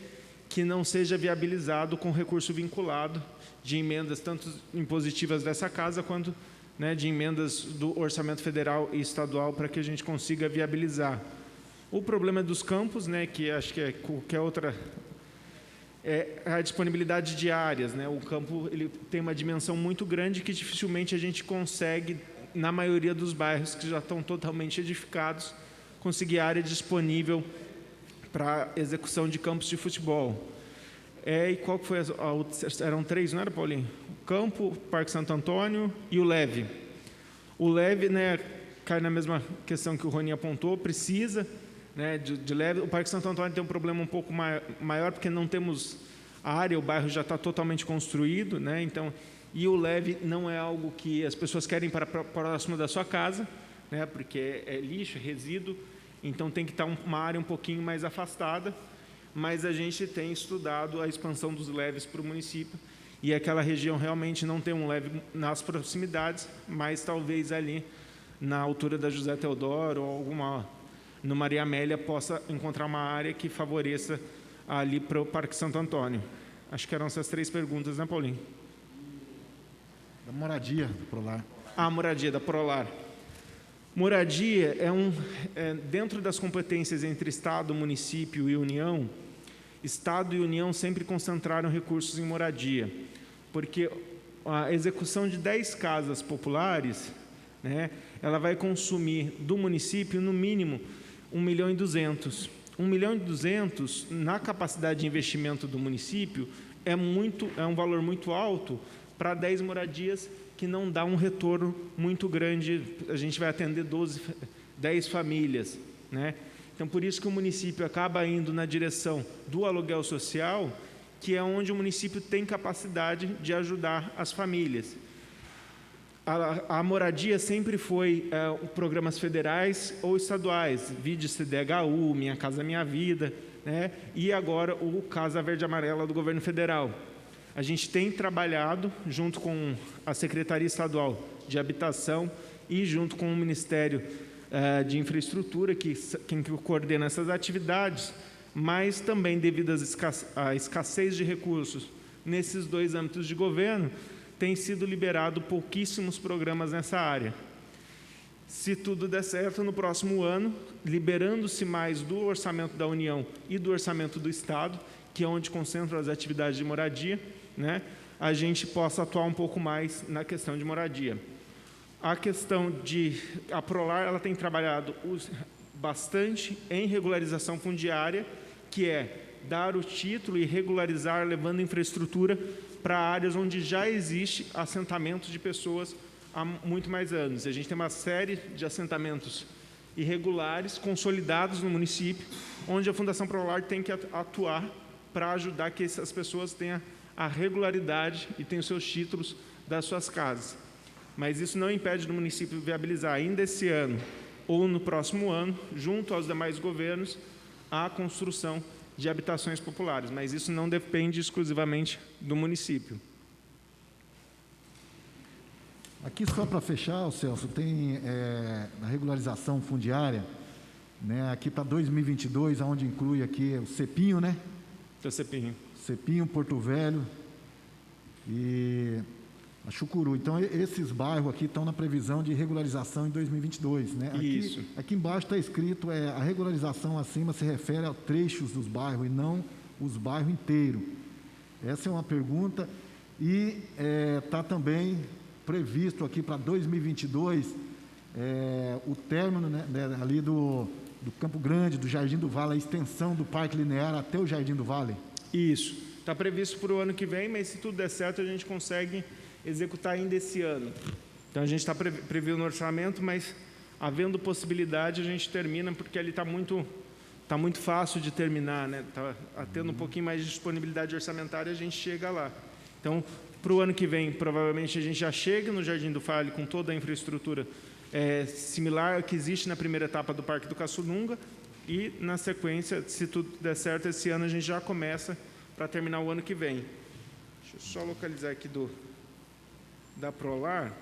que não seja viabilizado com recurso vinculado de emendas, tanto impositivas dessa casa, quanto, né, de emendas do orçamento federal e estadual, para que a gente consiga viabilizar. O problema dos campos, né, que acho que é qualquer outra, é a disponibilidade de áreas, né? O campo, ele tem uma dimensão muito grande que dificilmente a gente consegue, na maioria dos bairros que já estão totalmente edificados, conseguir área disponível para execução de campos de futebol. E qual que foi eram 3, não era, Paulinho? O campo, o Parque Santo Antônio e o leve. O leve, né, cai na mesma questão que o Rony apontou, precisa, né, de leve. O Parque Santo Antônio tem um problema um pouco maior, porque não temos área, o bairro já está totalmente construído, né, então, e o leve não é algo que as pessoas querem para próximo da sua casa, né, porque é lixo, é resíduo, então tem que estar uma área um pouquinho mais afastada, mas a gente tem estudado a expansão dos leves para o município, e aquela região realmente não tem um leve nas proximidades, mas talvez ali na altura da José Teodoro ou alguma no Maria Amélia possa encontrar uma área que favoreça ali para o Parque Santo Antônio. Acho que eram essas 3 perguntas, né, Paulinho? Da moradia do Prolar. Moradia da Prolar. Moradia dentro das competências entre Estado, município e União. Estado e União sempre concentraram recursos em moradia, porque a execução de 10 casas populares, né, ela vai consumir do município, no mínimo, 1.200.000. 1.200.000, na capacidade de investimento do município, é um valor muito alto para 10 moradias, que não dá um retorno muito grande. A gente vai atender 10 famílias, né? Então, por isso que o município acaba indo na direção do aluguel social, que é onde o município tem capacidade de ajudar as famílias. A moradia sempre foi programas federais ou estaduais, vide CDHU, Minha Casa Minha Vida, né? E agora o Casa Verde e Amarela do governo federal. A gente tem trabalhado junto com a Secretaria Estadual de Habitação e junto com o Ministério de Infraestrutura, quem coordena essas atividades, mas também devido à escassez de recursos nesses dois âmbitos de governo, tem sido liberado pouquíssimos programas nessa área. Se tudo der certo, no próximo ano, liberando-se mais do orçamento da União e do orçamento do Estado, que é onde concentram as atividades de moradia, né, a gente possa atuar um pouco mais na questão de moradia. A questão a Prolar, ela tem trabalhado bastante em regularização fundiária, que é dar o título e regularizar, levando infraestrutura para áreas onde já existe assentamento de pessoas há muito mais anos. A gente tem uma série de assentamentos irregulares, consolidados no município, onde a Fundação Prolar tem que atuar para ajudar que essas pessoas tenham a regularidade e tenham seus títulos das suas casas. Mas isso não impede do município viabilizar ainda esse ano ou no próximo ano, junto aos demais governos, a construção de habitações populares. Mas isso não depende exclusivamente do município. Aqui, só para fechar, Celso, tem a regularização fundiária, né, aqui para 2022, onde inclui aqui o Cepinho, né? O Cepinho. Cepinho, Porto Velho e a Chucuru. Então, esses bairros aqui estão na previsão de regularização em 2022, né? Aqui embaixo está escrito, a regularização acima se refere a trechos dos bairros e não os bairros inteiros. Essa é uma pergunta. E está também previsto aqui para 2022 o término, né, ali do Campo Grande, do Jardim do Vale, a extensão do Parque Linear até o Jardim do Vale. Isso. Está previsto para o ano que vem, mas se tudo der certo, a gente consegue executar ainda esse ano. Então, a gente está previsto no orçamento, mas havendo possibilidade, a gente termina, porque ali está muito fácil de terminar, né? Está tendo um pouquinho mais de disponibilidade orçamentária, a gente chega lá. Então, para o ano que vem, provavelmente, a gente já chega no Jardim do Vale com toda a infraestrutura similar ao que existe na primeira etapa do Parque do Caçulunga e, na sequência, se tudo der certo, esse ano a gente já começa para terminar o ano que vem. Deixa eu só localizar aqui da Prolar.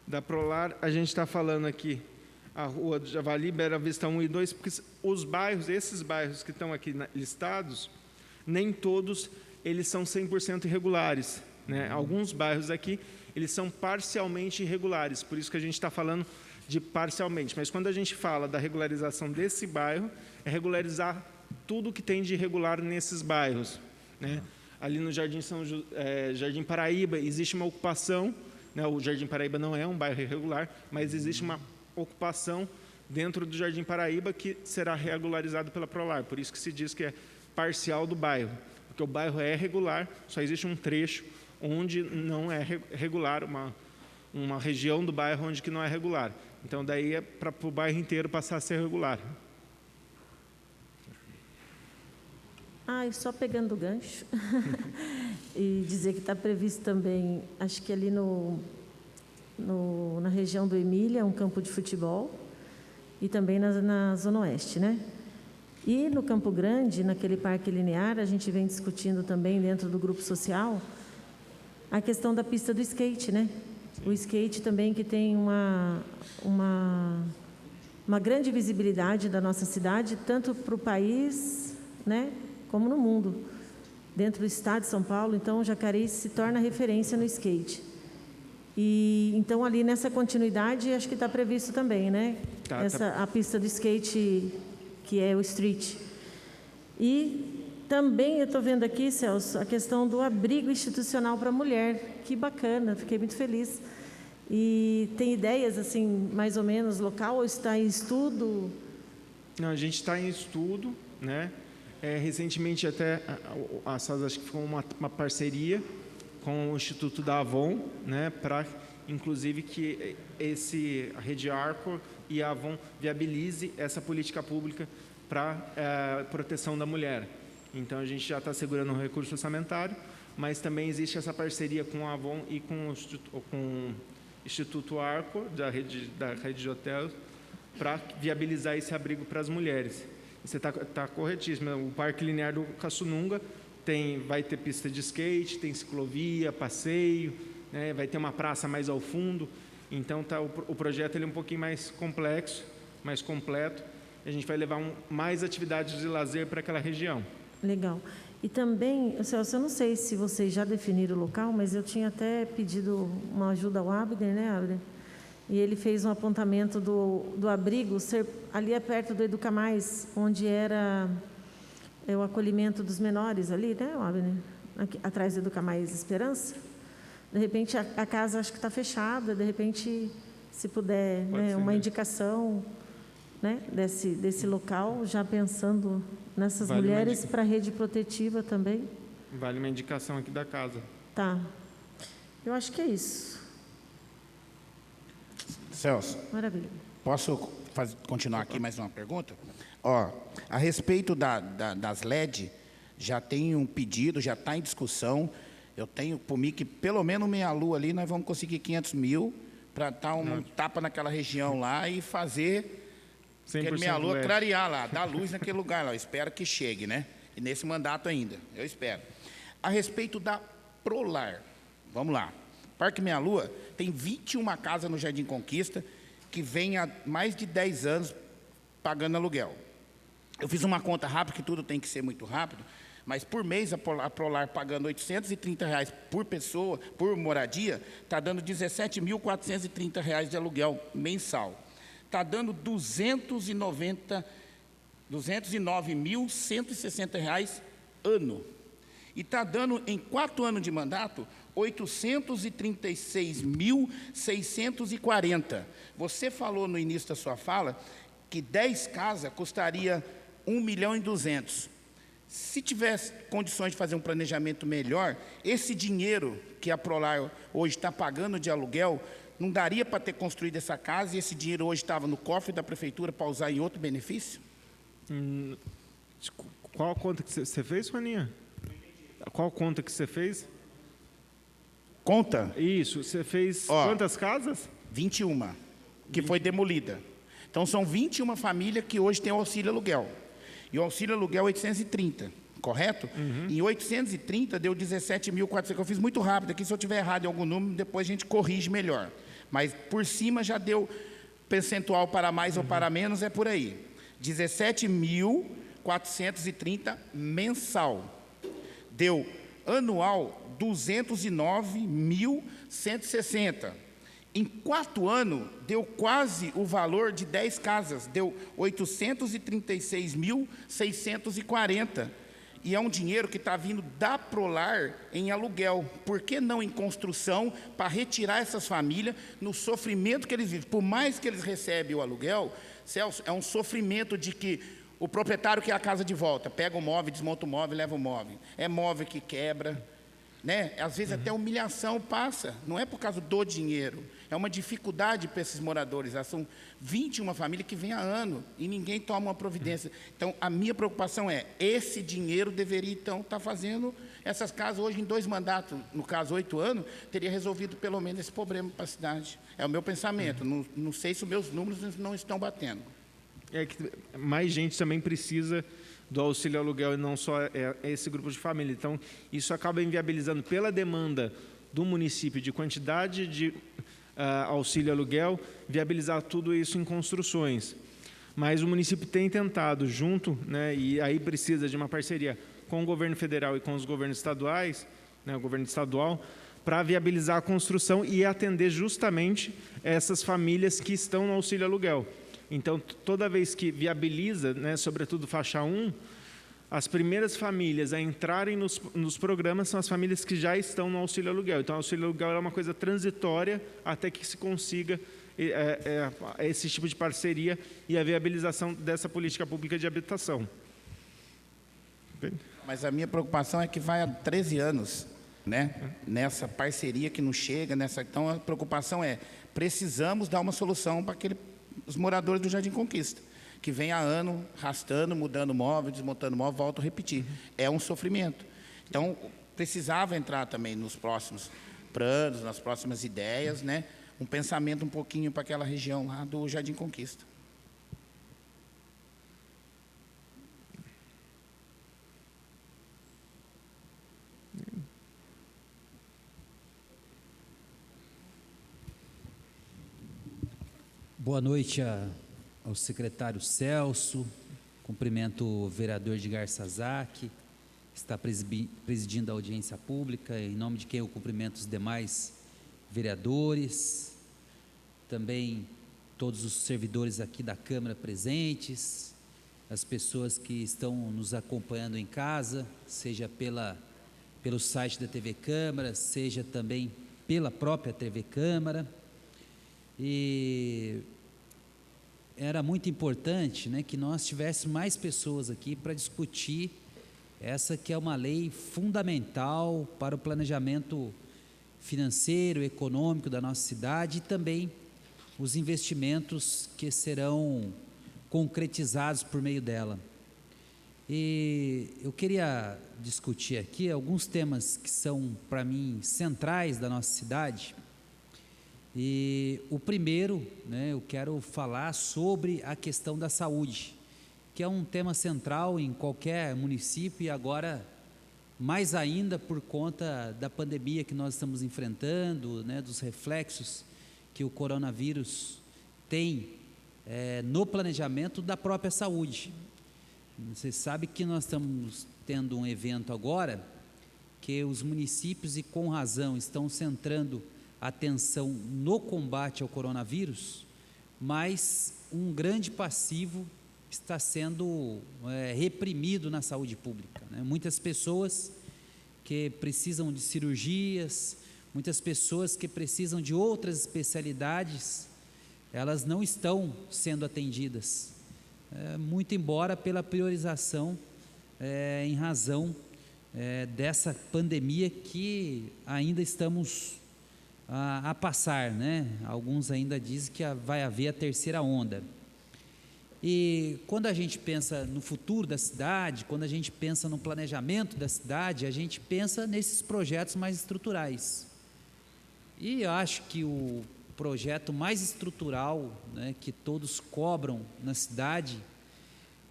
Da Prolar, a gente está falando aqui a Rua do Javali, Bela Vista 1 e 2, porque esses bairros que estão aqui listados, nem todos eles são 100% irregulares, né? Alguns bairros aqui, eles são parcialmente irregulares, por isso que a gente está falando de parcialmente. Mas quando a gente fala da regularização desse bairro, é regularizar tudo que tem de irregular nesses bairros, né? Ali no Jardim Paraíba existe uma ocupação, né? O Jardim Paraíba não é um bairro irregular, mas existe uma ocupação dentro do Jardim Paraíba que será regularizado pela Prolar. Por isso que se diz que é parcial do bairro, porque o bairro é regular, só existe um trecho onde não é regular, uma região do bairro onde que não é regular. Então, daí é para o bairro inteiro passar a ser regular. E só pegando o gancho, e dizer que está previsto também, acho que ali na região do Emília, um campo de futebol, e também na Zona Oeste, né? E no Campo Grande, naquele parque linear, a gente vem discutindo também dentro do grupo social a questão da pista do skate, né? O skate também que tem uma grande visibilidade da nossa cidade, tanto para o país, né, como no mundo. Dentro do estado de São Paulo, então, Jacareí se torna referência no skate. E então, ali nessa continuidade, acho que está previsto também, né? A pista do skate, que é o street. E também eu estou vendo aqui, Celso, a questão do abrigo institucional para a mulher. Que bacana, fiquei muito feliz. E tem ideias, assim, mais ou menos, local, ou está em estudo? Não, a gente está em estudo, né? Recentemente, até, a SAS, acho que ficou uma parceria com o Instituto da Avon, né? Para, inclusive, que a Rede Arco e a Avon viabilize essa política pública para proteção da mulher. Então, a gente já está segurando um recurso orçamentário, mas também existe essa parceria com a Avon e com Instituto Arco, da rede de hotéis, para viabilizar esse abrigo para as mulheres. Você está corretíssimo. O Parque Linear do Caçununga vai ter pista de skate, tem ciclovia, passeio, né, vai ter uma praça mais ao fundo. Então, o projeto ele é um pouquinho mais complexo, mais completo. A gente vai levar mais atividades de lazer para aquela região. Legal. E também, Celso, eu não sei se vocês já definiram o local, mas eu tinha até pedido uma ajuda ao Abner, né, Abner? E ele fez um apontamento do abrigo ser ali é perto do Educa Mais, onde era o acolhimento dos menores ali, né, Abner? Aqui, atrás do Educa Mais Esperança. De repente, a casa acho que está fechada, de repente, se puder, né, uma indicação, né, desse local, já pensando nessas mulheres para a rede protetiva também. Vale uma indicação aqui da casa. Tá. Eu acho que é isso. Celso, maravilha. Posso continuar aqui mais uma pergunta? Ó, a respeito das LED, já tem um pedido, já está em discussão. Eu tenho por mim que pelo menos meia-lua ali nós vamos conseguir 500 mil para dar um tapa naquela região lá e fazer aquele meia-lua clarear lá, dar luz naquele lugar lá. Eu espero que chegue, né? E nesse mandato ainda, eu espero. A respeito da Prolar, vamos lá. Parque Meia-Lua tem 21 casas no Jardim Conquista que vem há mais de 10 anos pagando aluguel. Eu fiz uma conta rápida, que tudo tem que ser muito rápido, mas por mês a Prolar pagando R$ 830 por pessoa, por moradia, está dando R$ 17.430 de aluguel mensal. Está dando R$ 209.160 ano. E está dando, em 4 anos de mandato, R$ 836.640. Você falou no início da sua fala que 10 casas custaria R$ 1.200.000. Se tivesse condições de fazer um planejamento melhor, esse dinheiro que a Prolar hoje está pagando de aluguel, não daria para ter construído essa casa e esse dinheiro hoje estava no cofre da prefeitura para usar em outro benefício? Qual a conta que você fez, Juaninha? Qual conta que você fez? Conta? Isso, você fez quantas casas? 21, que foi demolida. Então, são 21 famílias que hoje têm o auxílio aluguel. E o auxílio aluguel é 830, correto? Em 830 deu 17.400, eu fiz muito rápido aqui, se eu tiver errado em algum número, depois a gente corrige melhor. Mas por cima já deu percentual para mais ou para menos, é por aí. 17.430 mensal. Deu anual 209.160. Em 4 anos, deu quase o valor de 10 casas, deu 836.640. E é um dinheiro que está vindo da Prolar em aluguel. Por que não em construção, para retirar essas famílias no sofrimento que eles vivem? Por mais que eles recebem o aluguel, Celso, é um sofrimento de que o proprietário quer a casa de volta, pega o móvel, desmonta o móvel, leva o móvel. É móvel que quebra, né? Às vezes até humilhação passa, não é por causa do dinheiro, é uma dificuldade para esses moradores. São 21 famílias que vêm há ano e ninguém toma uma providência. Então, a minha preocupação é, esse dinheiro deveria, então, estar fazendo essas casas hoje em 2 mandatos, no caso, 8 anos, teria resolvido pelo menos esse problema para a cidade. É o meu pensamento, não sei se os meus números não estão batendo. É que mais gente também precisa do auxílio aluguel e não só esse grupo de família. Então, isso acaba inviabilizando pela demanda do município de quantidade de auxílio aluguel, viabilizar tudo isso em construções. Mas o município tem tentado, junto, né, e aí precisa de uma parceria com o governo federal e com os governos estaduais, né, o governo estadual, para viabilizar a construção e atender justamente essas famílias que estão no auxílio aluguel. Então, toda vez que viabiliza, né, sobretudo faixa 1, as primeiras famílias a entrarem nos programas são as famílias que já estão no auxílio aluguel. Então, o auxílio aluguel é uma coisa transitória até que se consiga esse tipo de parceria e a viabilização dessa política pública de habitação. Mas a minha preocupação é que vai há 13 anos, né, nessa parceria que não chega, então a preocupação é, precisamos dar uma solução para os moradores do Jardim Conquista, que vem há ano arrastando, mudando móvel, desmontando móvel, volto a repetir. É um sofrimento. Então, precisava entrar também nos próximos planos, nas próximas ideias, né, um pensamento um pouquinho para aquela região lá do Jardim Conquista. Boa noite ao secretário Celso, cumprimento o vereador Edgar Sazak, que está presidindo a audiência pública, em nome de quem eu cumprimento os demais vereadores, também todos os servidores aqui da Câmara presentes, as pessoas que estão nos acompanhando em casa, seja pelo site da TV Câmara, seja também pela própria TV Câmara. E era muito importante, né, que nós tivéssemos mais pessoas aqui para discutir essa que é uma lei fundamental para o planejamento financeiro, econômico da nossa cidade e também os investimentos que serão concretizados por meio dela. E eu queria discutir aqui alguns temas que são, para mim, centrais da nossa cidade. E o primeiro, né, eu quero falar sobre a questão da saúde, que é um tema central em qualquer município e agora mais ainda por conta da pandemia que nós estamos enfrentando, né, dos reflexos que o coronavírus tem no planejamento da própria saúde. Você sabe que nós estamos tendo um evento agora que os municípios, e com razão, estão centrando atenção no combate ao coronavírus, mas um grande passivo está sendo reprimido na saúde pública, né? Muitas pessoas que precisam de cirurgias, muitas pessoas que precisam de outras especialidades, elas não estão sendo atendidas, muito embora pela priorização em razão dessa pandemia que ainda estamos a passar, né? Alguns ainda dizem que vai haver a terceira onda. E quando a gente pensa no futuro da cidade, quando a gente pensa no planejamento da cidade, a gente pensa nesses projetos mais estruturais. E eu acho que o projeto mais estrutural, né, que todos cobram na cidade,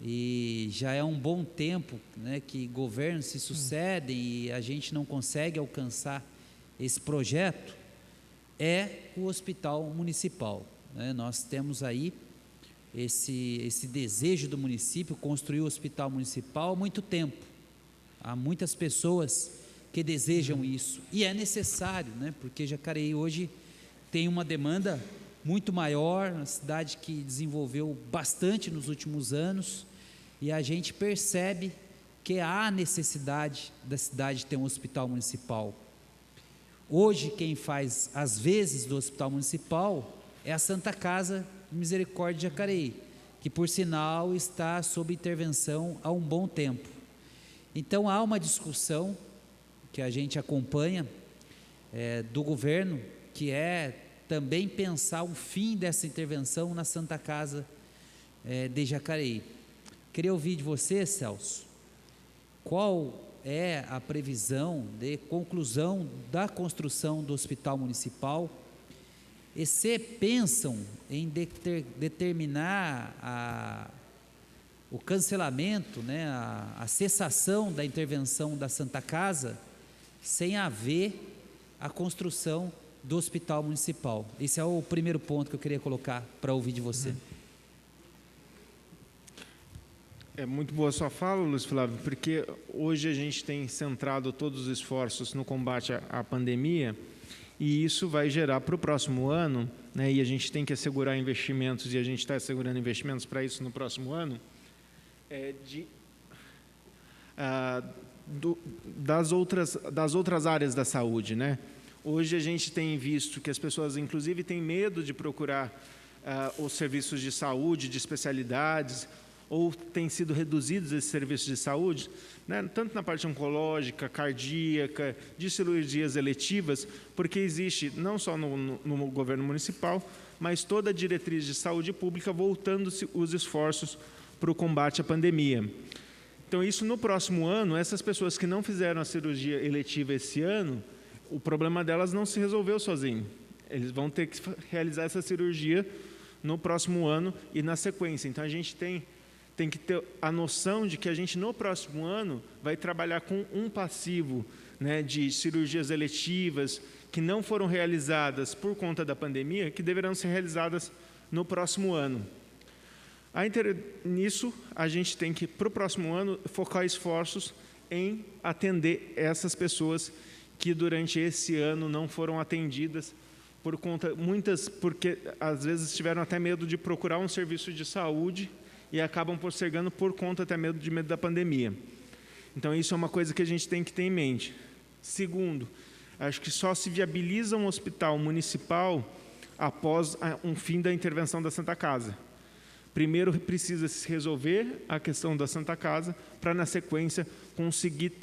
e já é um bom tempo, né, que governos se sucedem e a gente não consegue alcançar esse projeto, é o Hospital Municipal, né? Nós temos aí esse desejo do município construir o Hospital Municipal há muito tempo. Há muitas pessoas que desejam isso e é necessário, né? Porque Jacareí hoje tem uma demanda muito maior, uma cidade que desenvolveu bastante nos últimos anos e a gente percebe que há necessidade da cidade ter um hospital municipal. Hoje, quem faz as vezes do Hospital Municipal é a Santa Casa de Misericórdia de Jacareí, que, por sinal, está sob intervenção há um bom tempo. Então, há uma discussão que a gente acompanha do governo, que é também pensar o fim dessa intervenção na Santa Casa de Jacareí. Queria ouvir de você, Celso, qual é a previsão de conclusão da construção do Hospital Municipal, e se pensam em determinar o cancelamento, né, a cessação da intervenção da Santa Casa, sem haver a construção do Hospital Municipal. Esse é o primeiro ponto que eu queria colocar para ouvir de você. É muito boa a sua fala, Luiz Flávio, porque hoje a gente tem centrado todos os esforços no combate à pandemia e isso vai gerar para o próximo ano, né, e a gente tem que assegurar investimentos e a gente está assegurando investimentos para isso no próximo ano, das outras áreas da saúde, né? Hoje a gente tem visto que as pessoas, inclusive, têm medo de procurar os serviços de saúde, de especialidades, ou têm sido reduzidos esses serviços de saúde, né, tanto na parte oncológica, cardíaca, de cirurgias eletivas, porque existe, não só no governo municipal, mas toda a diretriz de saúde pública voltando-se os esforços para o combate à pandemia. Então, isso no próximo ano, essas pessoas que não fizeram a cirurgia eletiva esse ano, o problema delas não se resolveu sozinho. Eles vão ter que realizar essa cirurgia no próximo ano e na sequência. Então, a gente tem que ter a noção de que a gente, no próximo ano, vai trabalhar com um passivo, né, de cirurgias eletivas que não foram realizadas por conta da pandemia, que deverão ser realizadas no próximo ano. Nisso, a gente tem que, para o próximo ano, focar esforços em atender essas pessoas que, durante esse ano, não foram atendidas por conta, muitas, porque às vezes tiveram até medo de procurar um serviço de saúde e acabam postergando por conta até medo da pandemia. Então, isso é uma coisa que a gente tem que ter em mente. Segundo, acho que só se viabiliza um hospital municipal após um fim da intervenção da Santa Casa. Primeiro, precisa se resolver a questão da Santa Casa, para, na sequência, conseguir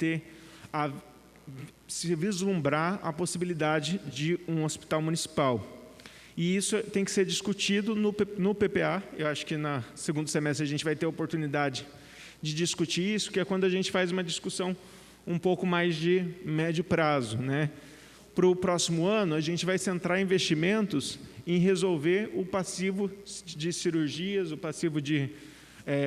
se vislumbrar a possibilidade de um hospital municipal. E isso tem que ser discutido no PPA. Eu acho que no segundo semestre a gente vai ter a oportunidade de discutir isso, que é quando a gente faz uma discussão um pouco mais de médio prazo, né? Para o próximo ano, a gente vai centrar investimentos em resolver o passivo de cirurgias, o passivo de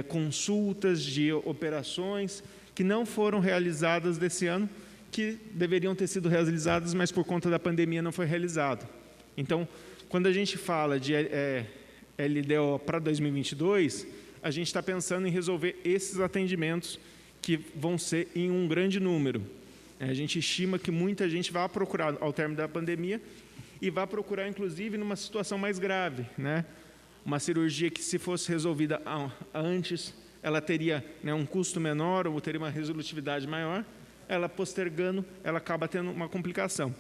consultas, de operações que não foram realizadas desse ano, que deveriam ter sido realizadas, mas por conta da pandemia não foi realizado. Então, quando a gente fala de LDO para 2022, a gente está pensando em resolver esses atendimentos que vão ser em um grande número. A gente estima que muita gente vai procurar ao término da pandemia e vai procurar, inclusive, numa situação mais grave, né? Uma cirurgia que, se fosse resolvida antes, ela teria, né, um custo menor ou teria uma resolutividade maior. Ela postergando, ela acaba tendo uma complicação.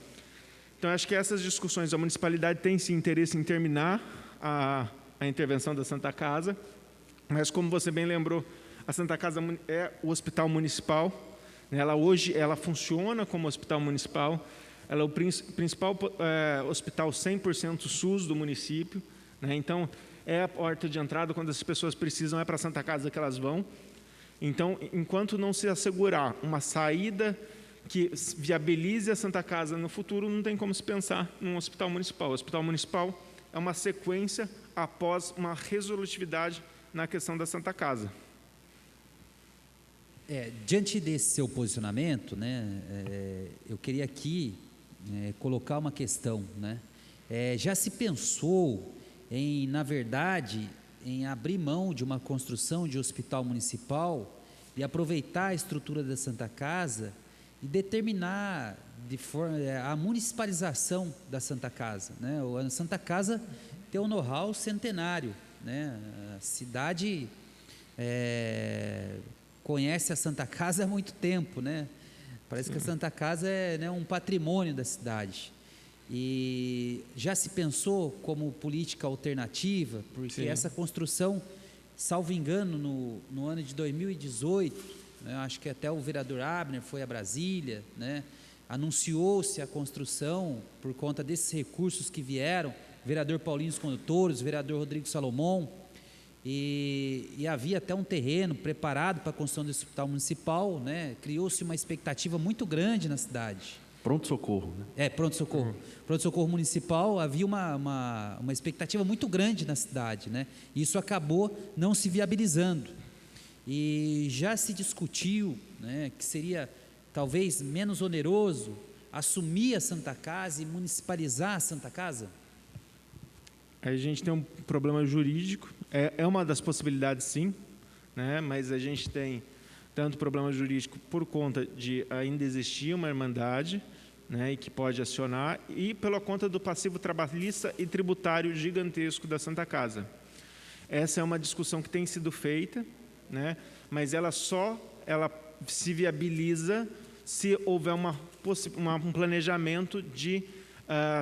Então, acho que essas discussões, a municipalidade tem sim interesse em terminar a intervenção da Santa Casa, mas, como você bem lembrou, a Santa Casa é o hospital municipal. Hoje ela funciona como hospital municipal, ela é o principal hospital 100% SUS do município, né? Então, é a porta de entrada. Quando as pessoas precisam, é para a Santa Casa que elas vão. Então, enquanto não se assegurar uma saída que viabilize a Santa Casa no futuro, não tem como se pensar num hospital municipal. O hospital municipal é uma sequência após uma resolutividade na questão da Santa Casa. Diante desse seu posicionamento, né, eu queria aqui colocar uma questão, né? Já se pensou em, na verdade, em abrir mão de uma construção de hospital municipal e aproveitar a estrutura da Santa Casa e determinar a municipalização da Santa Casa, né? A Santa Casa tem um know-how centenário, né? A cidade conhece a Santa Casa há muito tempo, né? Parece que a Santa Casa é, né, um patrimônio da cidade. E já se pensou como política alternativa, porque essa construção, salvo engano, no ano de 2018, né, acho que até o vereador Abner foi a Brasília, né, anunciou-se a construção por conta desses recursos que vieram, vereador Paulinho dos Condutores, vereador Rodrigo Salomão, e havia até um terreno preparado para a construção desse hospital municipal, né, criou-se uma expectativa muito grande na cidade. Pronto-socorro, né? Pronto-socorro. Pronto-socorro municipal, havia uma expectativa muito grande na cidade, né? E isso acabou não se viabilizando. E já se discutiu, né, que seria talvez menos oneroso assumir a Santa Casa e municipalizar a Santa Casa? A gente tem um problema jurídico, é uma das possibilidades, sim, né? Mas a gente tem tanto problema jurídico por conta de ainda existir uma irmandade, né, e que pode acionar, e pela conta do passivo trabalhista e tributário gigantesco da Santa Casa. Essa é uma discussão que tem sido feita, né, mas ela se viabiliza se houver um planejamento de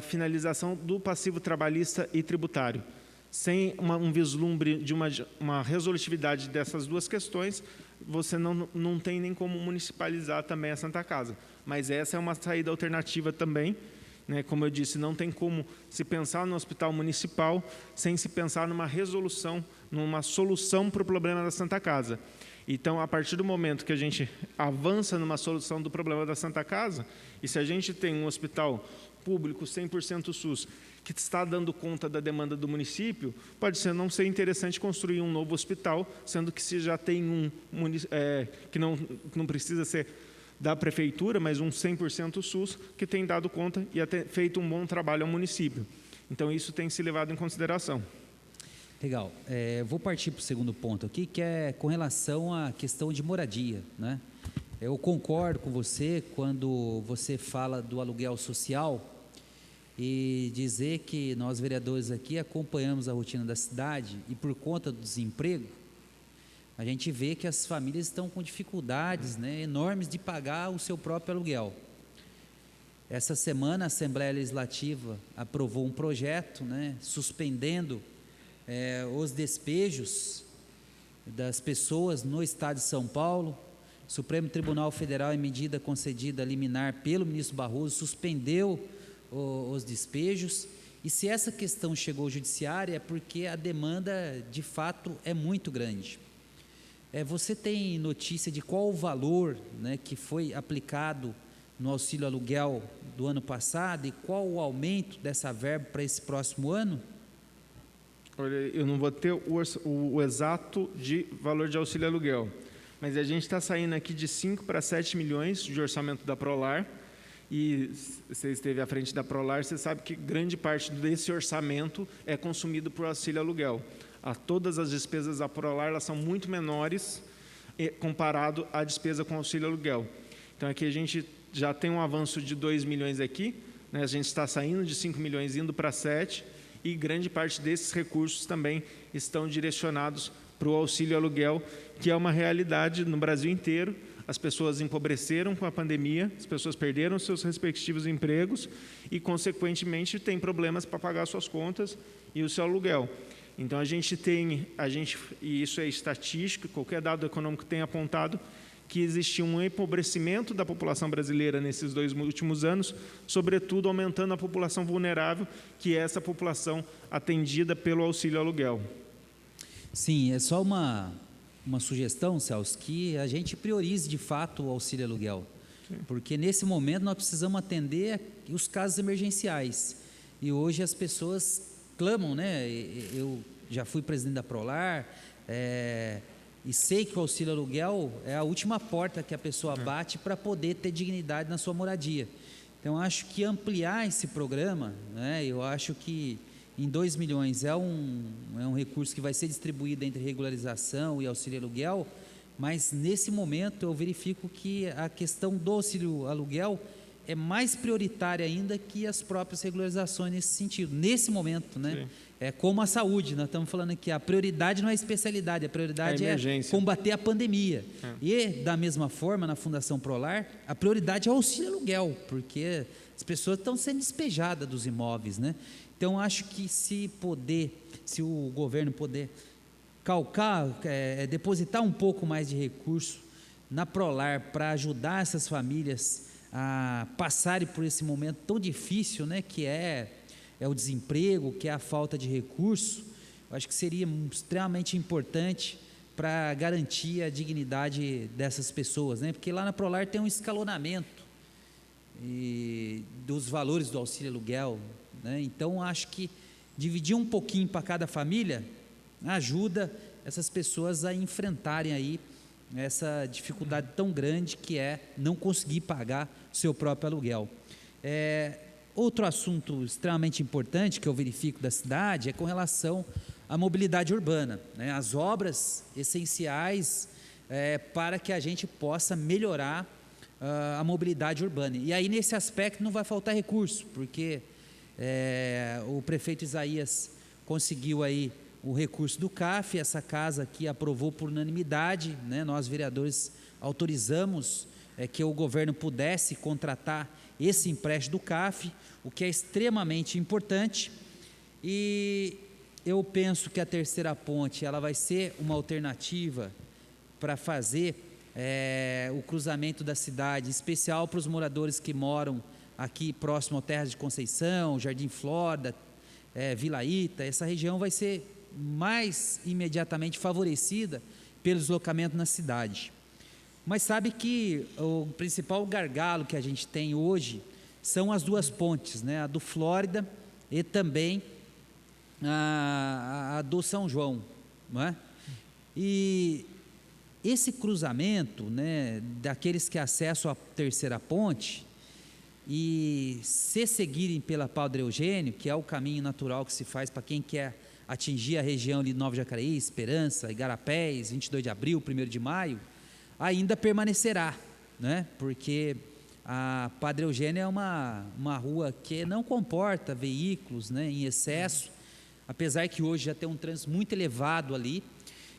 finalização do passivo trabalhista e tributário. Sem um vislumbre de uma resolutividade dessas duas questões, você não tem nem como municipalizar também a Santa Casa. Mas essa é uma saída alternativa também, né? Como eu disse, não tem como se pensar no hospital municipal sem se pensar numa resolução, numa solução para o problema da Santa Casa. Então, a partir do momento que a gente avança numa solução do problema da Santa Casa, e se a gente tem um hospital público 100% SUS, que está dando conta da demanda do município, pode não ser interessante construir um novo hospital, sendo que se já tem um que não precisa ser da prefeitura, mas um 100% SUS, que tem dado conta e até feito um bom trabalho ao município. Então, isso tem se levado em consideração. Legal. Vou partir para o segundo ponto aqui, que é com relação à questão de moradia, né? Eu concordo com você quando você fala do aluguel social e dizer que nós, vereadores aqui, acompanhamos a rotina da cidade e por conta do desemprego, a gente vê que as famílias estão com dificuldades, né, enormes de pagar o seu próprio aluguel. Essa semana a Assembleia Legislativa aprovou um projeto, né, suspendendo os despejos das pessoas no Estado de São Paulo. O Supremo Tribunal Federal, em medida concedida liminar pelo ministro Barroso, suspendeu os despejos. E se essa questão chegou ao judiciário é porque a demanda de fato é muito grande. Você tem notícia de qual o valor, né, que foi aplicado no auxílio aluguel do ano passado e qual o aumento dessa verba para esse próximo ano? Olha, eu não vou ter o exato de valor de auxílio aluguel, mas a gente está saindo aqui de 5 para 7 milhões de orçamento da Prolar, e você esteve à frente da Prolar, você sabe que grande parte desse orçamento é consumido por auxílio aluguel. Todas as despesas da Prolar, elas são muito menores comparado à despesa com auxílio aluguel. Então, aqui a gente já tem um avanço de 2 milhões aqui, né? A gente está saindo de 5 milhões, indo para 7, e grande parte desses recursos também estão direcionados para o auxílio aluguel, que é uma realidade no Brasil inteiro. As pessoas empobreceram com a pandemia, as pessoas perderam seus respectivos empregos e, consequentemente, têm problemas para pagar suas contas e o seu aluguel. Então, e isso é estatístico, qualquer dado econômico tem apontado que existiu um empobrecimento da população brasileira nesses 2 últimos anos, sobretudo aumentando a população vulnerável, que é essa população atendida pelo auxílio aluguel. Sim, é só uma sugestão, Celso, que a gente priorize de fato o auxílio aluguel. Sim. Porque nesse momento nós precisamos atender os casos emergenciais. E hoje as pessoas clamam, né? Eu já fui presidente da Prolar, e sei que o auxílio aluguel é a última porta que a pessoa bate para poder ter dignidade na sua moradia. Então, acho que ampliar esse programa, né, eu acho que em 2 milhões é um recurso que vai ser distribuído entre regularização e auxílio aluguel, mas nesse momento eu verifico que a questão do auxílio aluguel é mais prioritária ainda que as próprias regularizações nesse sentido, nesse momento, né? Sim. É como a saúde, nós estamos falando aqui, a prioridade não é a especialidade, a prioridade é combater a pandemia. E, da mesma forma, na Fundação Prolar, a prioridade é o auxílio aluguel, porque as pessoas estão sendo despejadas dos imóveis, né? Então, acho que se o governo puder calcar, depositar um pouco mais de recurso na Prolar para ajudar essas famílias a passarem por esse momento tão difícil, né, que é o desemprego, que é a falta de recurso, eu acho que seria extremamente importante para garantir a dignidade dessas pessoas, né? Porque lá na Prolar tem um escalonamento dos valores do auxílio aluguel, né? Então, acho que dividir um pouquinho para cada família ajuda essas pessoas a enfrentarem aí essa dificuldade tão grande que é não conseguir pagar o seu próprio aluguel. Outro assunto extremamente importante que eu verifico da cidade é com relação à mobilidade urbana, né? As obras essenciais para que a gente possa melhorar a mobilidade urbana. E aí, nesse aspecto, não vai faltar recurso, porque o prefeito Isaías conseguiu aí o recurso do CAF, essa casa aqui aprovou por unanimidade, né? Nós, vereadores, autorizamos que o governo pudesse contratar esse empréstimo do CAF, o que é extremamente importante, e eu penso que a terceira ponte ela vai ser uma alternativa para fazer o cruzamento da cidade, especial para os moradores que moram aqui próximo ao Terra de Conceição, Jardim Flórida, Vila Ita. Essa região vai ser mais imediatamente favorecida pelo deslocamento na cidade. Mas sabe que o principal gargalo que a gente tem hoje são as 2 pontes, né? A do Flórida e também a do São João, não é? E esse cruzamento, né, daqueles que acessam a terceira ponte e se seguirem pela Padre Eugênio, que é o caminho natural que se faz para quem quer atingir a região de Nova Jacareí, Esperança, Igarapés, 22 de abril, 1º de maio, ainda permanecerá, né? Porque a Padre Eugênio é uma rua que não comporta veículos, né, em excesso, apesar que hoje já tem um trânsito muito elevado ali.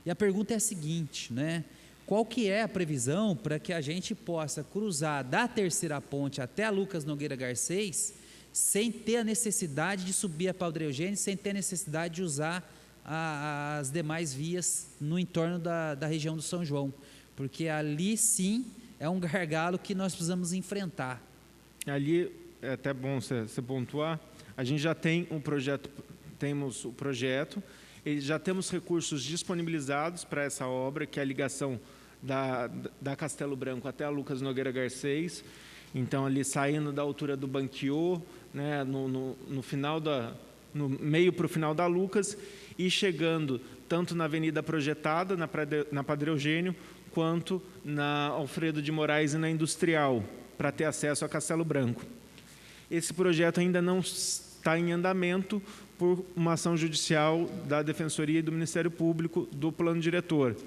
E a pergunta é a seguinte, né? Qual que é a previsão para que a gente possa cruzar da terceira ponte até a Lucas Nogueira Garcês sem ter a necessidade de subir a Padre Eugênio, sem ter a necessidade de usar as demais vias no entorno da região do São João? Porque ali sim é um gargalo que nós precisamos enfrentar. Ali é até bom você pontuar, a gente já tem um projeto, temos o projeto, e já temos recursos disponibilizados para essa obra, que é a ligação da Castelo Branco até a Lucas Nogueira Garcês. Então, ali saindo da altura do Banquiô, né, no final no meio para o final da Lucas, e chegando tanto na Avenida Projetada, na Padre Eugênio, quanto na Alfredo de Moraes e na Industrial, para ter acesso a Castelo Branco. Esse projeto ainda não está em andamento por uma ação judicial da Defensoria e do Ministério Público do plano diretor.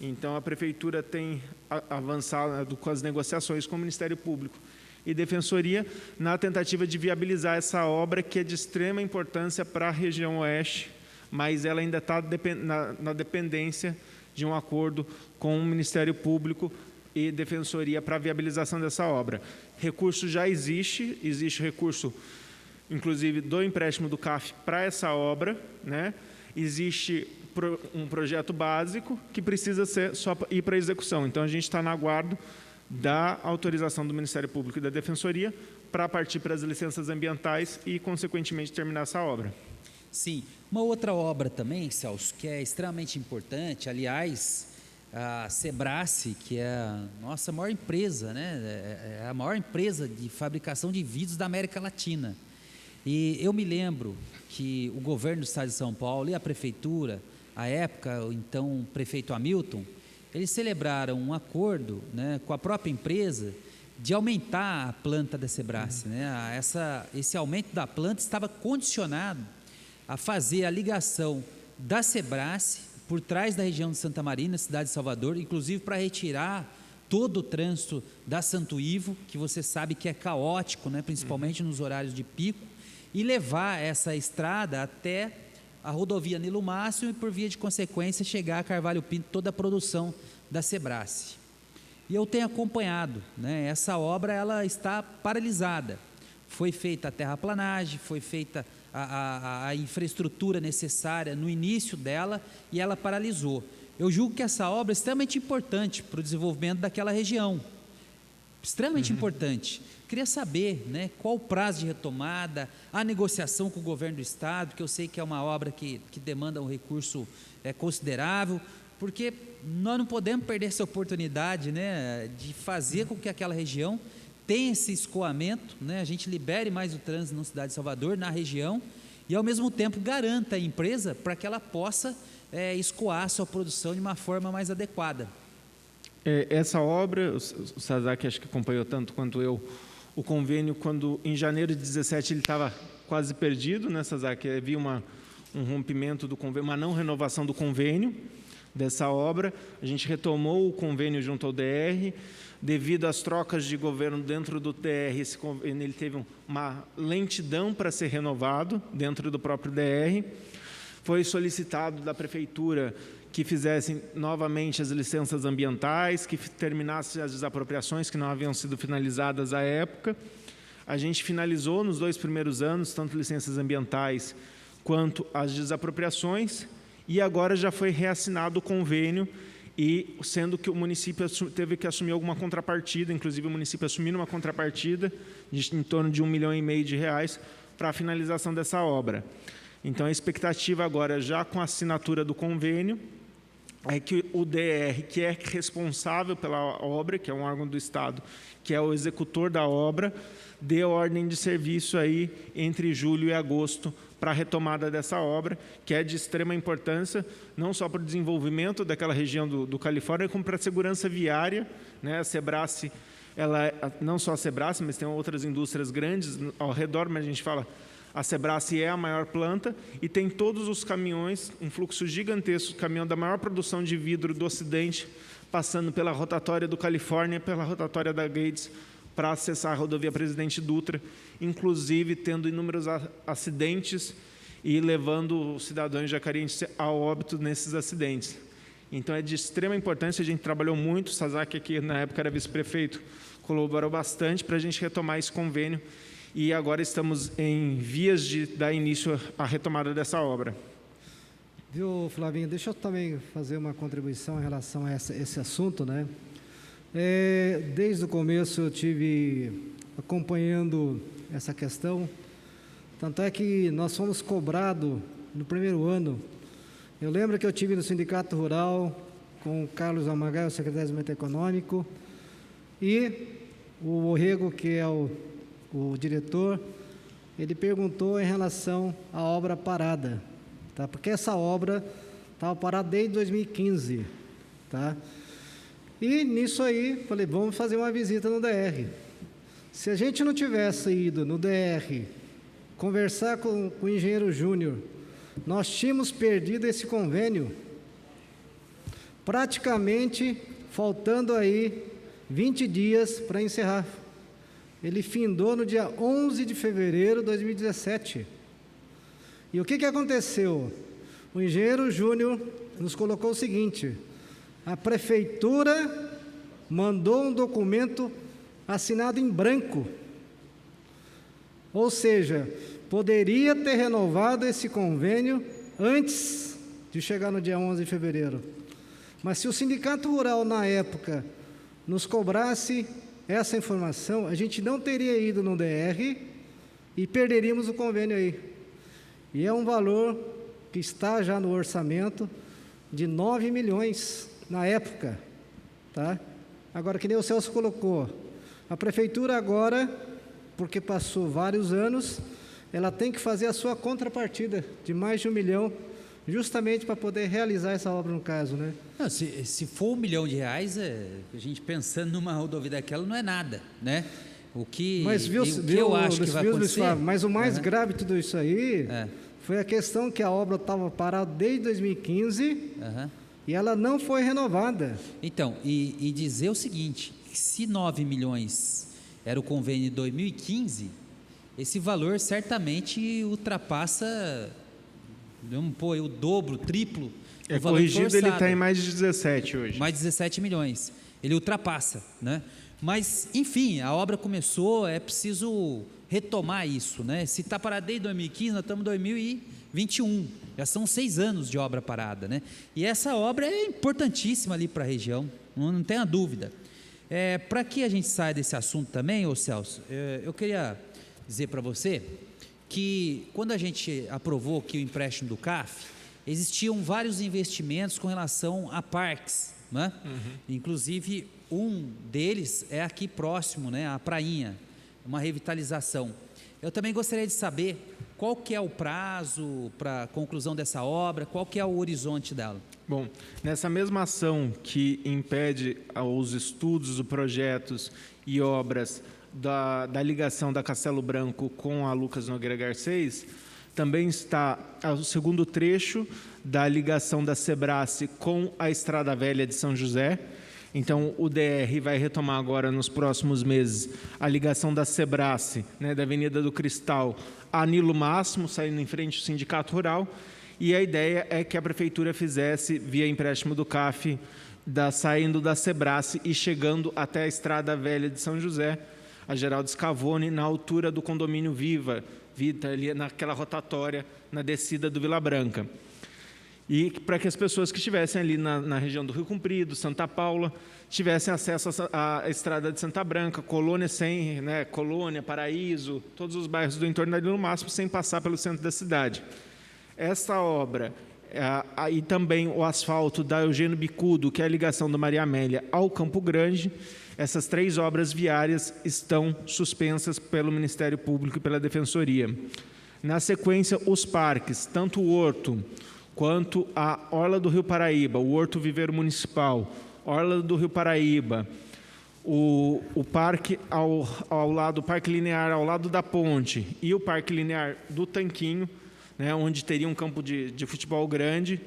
Então, a Prefeitura tem avançado com as negociações com o Ministério Público e Defensoria na tentativa de viabilizar essa obra, que é de extrema importância para a região oeste, mas ela ainda está na dependência de um acordo com o Ministério Público e Defensoria para a viabilização dessa obra. Recurso já existe recurso, inclusive, do empréstimo do CAF para essa obra, né? Existe um projeto básico que precisa só ir para a execução. Então, a gente está na aguardo da autorização do Ministério Público e da Defensoria para partir para as licenças ambientais e, consequentemente, terminar essa obra. Sim. Uma outra obra também, Celso, que é extremamente importante, aliás, a Sebrace, que é a nossa maior empresa, né? É a maior empresa de fabricação de vidros da América Latina. E eu me lembro que o governo do Estado de São Paulo e a Prefeitura, à época, o então prefeito Hamilton, eles celebraram um acordo, né, com a própria empresa de aumentar a planta da Sebrace, né? Esse aumento da planta estava condicionado a fazer a ligação da Sebrace por trás da região de Santa Marina, cidade de Salvador, inclusive para retirar todo o trânsito da Santo Ivo, que você sabe que é caótico, né, principalmente nos horários de pico, e levar essa estrada até a rodovia Nilo Máximo e, por via de consequência, chegar a Carvalho Pinto, toda a produção da Sebrace. E eu tenho acompanhado, né, essa obra, ela está paralisada. Foi feita a terraplanagem, foi feita a infraestrutura necessária no início dela e ela paralisou. Eu julgo que essa obra é extremamente importante para o desenvolvimento daquela região. Extremamente importante. Queria saber, né, qual o prazo de retomada, a negociação com o governo do Estado, que eu sei que é uma obra que demanda um recurso considerável, porque nós não podemos perder essa oportunidade, né, de fazer com que aquela região tenha esse escoamento, né, a gente libere mais o trânsito na cidade de Salvador, na região, e ao mesmo tempo garanta a empresa para que ela possa escoar a sua produção de uma forma mais adequada. Essa obra, o Sazaki acho que acompanhou tanto quanto eu, o convênio, quando em janeiro de 17 ele estava quase perdido, né, Sazaki? Havia um rompimento do convênio, uma não renovação do convênio dessa obra. A gente retomou o convênio junto ao DR. Devido às trocas de governo dentro do DR, esse convênio ele teve uma lentidão para ser renovado dentro do próprio DR. Foi solicitado da Prefeitura que fizessem novamente as licenças ambientais, que terminassem as desapropriações que não haviam sido finalizadas à época. A gente finalizou nos 2 primeiros anos, tanto licenças ambientais quanto as desapropriações, e agora já foi reassinado o convênio, e sendo que o município teve que assumir alguma contrapartida, inclusive o município assumindo uma contrapartida em torno de R$1,5 milhão para a finalização dessa obra. Então, a expectativa agora, já com a assinatura do convênio, é que o DR, que é responsável pela obra, que é um órgão do Estado, que é o executor da obra, dê ordem de serviço aí entre julho e agosto para a retomada dessa obra, que é de extrema importância, não só para o desenvolvimento daquela região do Califórnia, como para a segurança viária, né? A Sebrae, não só a Sebrae, mas tem outras indústrias grandes ao redor, mas a gente fala, a Sebrae é a maior planta e tem todos os caminhões, um fluxo gigantesco, caminhão da maior produção de vidro do Ocidente, passando pela rotatória do Califórnia, pela rotatória da Gates, para acessar a rodovia Presidente Dutra, inclusive tendo inúmeros acidentes e levando os cidadãos jacarienses ao óbito nesses acidentes. Então, é de extrema importância, a gente trabalhou muito, o Sasaki aqui, na época, era vice-prefeito, colaborou bastante para a gente retomar esse convênio, e agora estamos em vias de dar início à retomada dessa obra. Viu, Flavinho, deixa eu também fazer uma contribuição em relação a esse assunto, né? Desde o começo eu tive acompanhando essa questão, tanto é que nós fomos cobrados no primeiro ano. Eu lembro que eu tive no Sindicato Rural com o Carlos Almagai, o secretário de Desenvolvimento Econômico, e o Orrego, que é o diretor, ele perguntou em relação à obra parada, tá? Porque essa obra estava parada desde 2015, tá? E nisso aí, falei, vamos fazer uma visita no DR. Se a gente não tivesse ido no DR, conversar com o engenheiro Júnior, nós tínhamos perdido esse convênio, praticamente faltando aí 20 dias para encerrar. Ele findou no dia 11 de fevereiro de 2017. E o que aconteceu? O engenheiro Júnior nos colocou o seguinte: a prefeitura mandou um documento assinado em branco, ou seja, poderia ter renovado esse convênio antes de chegar no dia 11 de fevereiro. Mas se o Sindicato Rural, na época, nos cobrasse essa informação, a gente não teria ido no DR e perderíamos o convênio aí. E é um valor que está já no orçamento de 9 milhões na época, tá? Agora, que nem o Celso colocou, a prefeitura agora, porque passou vários anos, ela tem que fazer a sua contrapartida de mais de 1 milhão, justamente para poder realizar essa obra, no caso, né? Não, se for R$1 milhão, a gente pensando numa rodovia daquela não é nada, né? O que eu acho que vai acontecer... Mas o mais grave de tudo isso aí foi a questão que a obra estava parada desde 2015 e ela não foi renovada. Então, e dizer o seguinte, se 9 milhões era o convênio de 2015, esse valor certamente ultrapassa, vamos pôr, o dobro, o triplo. Corrigido, ele está em mais de 17 hoje. Mais de 17 milhões. Ele ultrapassa, né? Mas, enfim, a obra começou, é preciso retomar isso, né? Se está parado desde 2015, nós estamos em 2021. Já são 6 anos de obra parada, né? E essa obra é importantíssima ali para a região, não tenha dúvida. Para que a gente saia desse assunto também, ô Celso, eu queria dizer para você que quando a gente aprovou aqui o empréstimo do CAF, existiam vários investimentos com relação a parques, né? Inclusive um deles é aqui próximo, né? A Prainha, uma revitalização. Eu também gostaria de saber qual que é o prazo para a conclusão dessa obra, qual que é o horizonte dela. Bom, nessa mesma ação que impede os estudos, os projetos e obras da ligação da Castelo Branco com a Lucas Nogueira Garcês, também está o segundo trecho da ligação da Sebrae com a Estrada Velha de São José. Então, o DR vai retomar agora, nos próximos meses, a ligação da Sebrae, né, da Avenida do Cristal, a Nilo Máximo, saindo em frente ao Sindicato Rural, e a ideia é que a Prefeitura fizesse, via empréstimo do CAF, saindo da Sebrae e chegando até a Estrada Velha de São José, a Geraldo Scavone, na altura do condomínio Viva, ali naquela rotatória, na descida do Vila Branca. E para que as pessoas que estivessem ali na região do Rio Comprido, Santa Paula, tivessem acesso à Estrada de Santa Branca, Colônia, né, Colônia, Paraíso, todos os bairros do entorno da Nilo Máximo, sem passar pelo centro da cidade. Essa obra E também o asfalto da Eugênio Bicudo, que é a ligação da Maria Amélia ao Campo Grande. Essas 3 obras viárias estão suspensas pelo Ministério Público e pela Defensoria. Na sequência, os parques, tanto o Horto quanto a Orla do Rio Paraíba, o Horto Viveiro Municipal, Orla do Rio Paraíba, o parque ao lado, o Parque Linear ao lado da ponte e o Parque Linear do Tanquinho, né, onde teria um campo de futebol grande,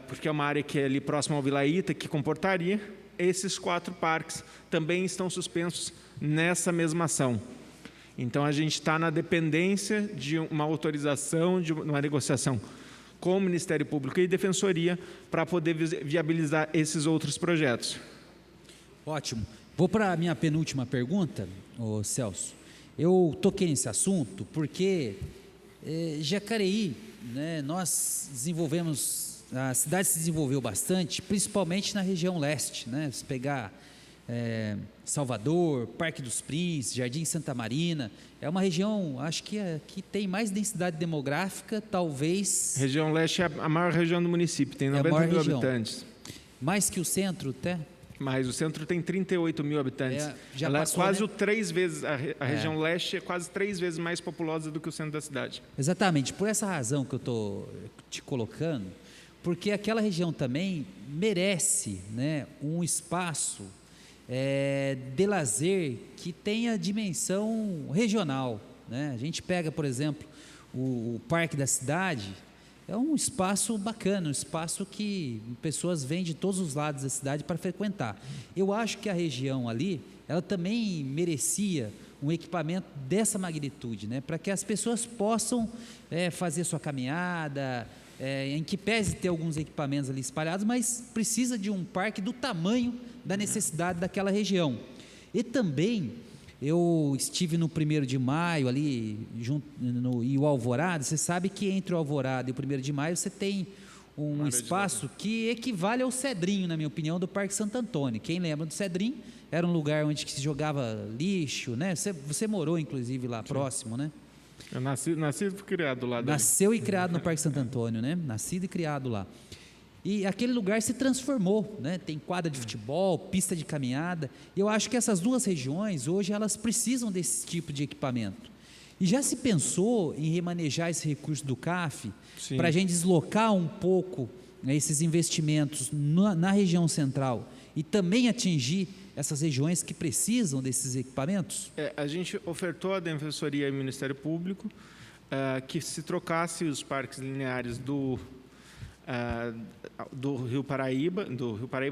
porque é uma área que é ali próxima ao Vila Ita, que comportaria. Esses 4 parques também estão suspensos nessa mesma ação. Então, a gente está na dependência de uma autorização, de uma negociação com o Ministério Público e Defensoria para poder viabilizar esses outros projetos. Ótimo. Vou para a minha penúltima pergunta, Celso. Eu toquei nesse assunto porque Jacareí, né, nós desenvolvemos, a cidade se desenvolveu bastante, principalmente na região leste, né? Se pegar Salvador, Parque dos Príncipes, Jardim Santa Marina, é uma região, acho que tem mais densidade demográfica, talvez. Região leste é a maior região do município, tem 90 mil habitantes. Mais que o centro, até? Mas o centro tem 38 mil habitantes. Ela passou, é quase, né? 3 vezes, a região leste é quase 3 vezes mais populosa do que o centro da cidade. Exatamente, por essa razão que eu estou te colocando, porque aquela região também merece, né, um espaço de lazer que tenha dimensão regional, né? A gente pega, por exemplo, o Parque da Cidade, é um espaço bacana, um espaço que pessoas vêm de todos os lados da cidade para frequentar. Eu acho que a região ali, ela também merecia um equipamento dessa magnitude, né? Para que as pessoas possam fazer sua caminhada, em que pese ter alguns equipamentos ali espalhados, mas precisa de um parque do tamanho da necessidade daquela região. E também, eu estive no 1º de maio, ali, e o Alvorada, você sabe que entre o Alvorada e o 1º de maio, você tem um espaço que equivale ao Cedrinho, na minha opinião, do Parque Santo Antônio. Quem lembra do Cedrinho? Era um lugar onde se jogava lixo, né? Você morou, inclusive, lá próximo, né? Eu nasci e criado lá. Nasceu e criado no Parque Santo Antônio, né? Nascido e criado lá. E aquele lugar se transformou, né? Tem quadra de futebol, pista de caminhada. E eu acho que essas 2 regiões, hoje, elas precisam desse tipo de equipamento. E já se pensou em remanejar esse recurso do CAF para a gente deslocar um pouco, né, esses investimentos na região central e também atingir essas regiões que precisam desses equipamentos? A gente ofertou à Defensoria e ao Ministério Público que se trocasse os parques lineares do Rio Paraíba,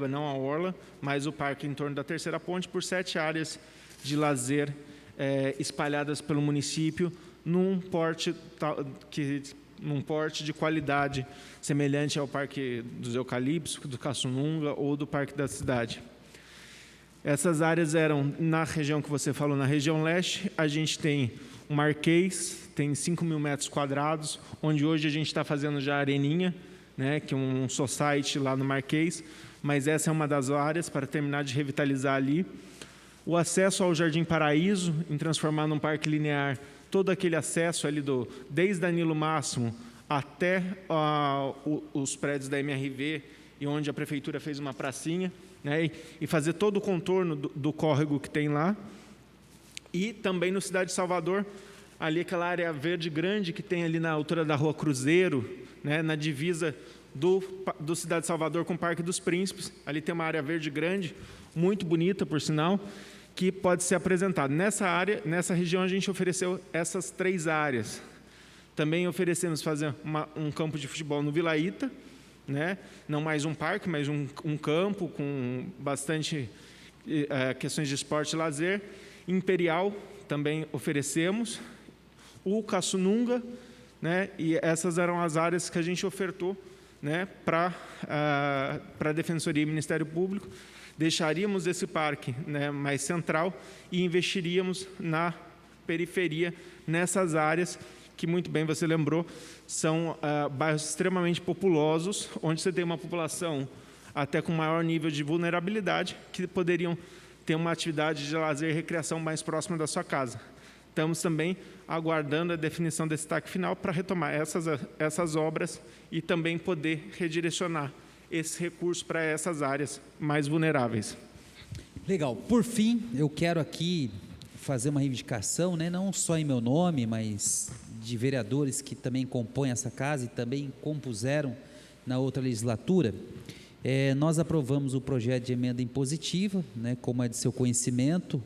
não a Orla, mas o parque em torno da Terceira Ponte, por 7 áreas de lazer espalhadas pelo município, num porte de qualidade semelhante ao Parque dos Eucaliptos, do Caçununga ou do Parque da Cidade. Essas áreas eram, na região que você falou, na região leste, a gente tem o Marquês, tem 5 mil metros quadrados, onde hoje a gente está fazendo já a Areninha, né, que é um society lá no Marquês, mas essa é uma das áreas para terminar de revitalizar ali. O acesso ao Jardim Paraíso, em transformar num parque linear, todo aquele acesso ali desde Danilo Máximo até os prédios da MRV, e onde a prefeitura fez uma pracinha, né, e fazer todo o contorno do córrego que tem lá. E também no Cidade de Salvador, ali aquela área verde grande que tem ali na altura da Rua Cruzeiro, né, na divisa do Cidade de Salvador com o Parque dos Príncipes. Ali tem uma área verde grande, muito bonita, por sinal, que pode ser apresentada. Nessa região, a gente ofereceu essas 3 áreas. Também oferecemos fazer um campo de futebol no Vila Ita, né? Não mais um parque, mas um campo com bastante questões de esporte e lazer. Imperial também oferecemos. O Caçununga, né? E essas eram as áreas que a gente ofertou, né, para a Defensoria e Ministério Público. Deixaríamos esse parque, né, mais central e investiríamos na periferia, nessas áreas que, muito bem você lembrou, são bairros extremamente populosos, onde você tem uma população até com maior nível de vulnerabilidade, que poderiam ter uma atividade de lazer e recreação mais próxima da sua casa. estamos também aguardando a definição desse TAC final para retomar essas obras e também poder redirecionar esse recurso para essas áreas mais vulneráveis. Legal. Por fim, eu quero aqui fazer uma reivindicação, né, não só em meu nome, mas de vereadores que também compõem essa casa e também compuseram na outra legislatura. Nós aprovamos o projeto de emenda impositiva, né, como é de seu conhecimento.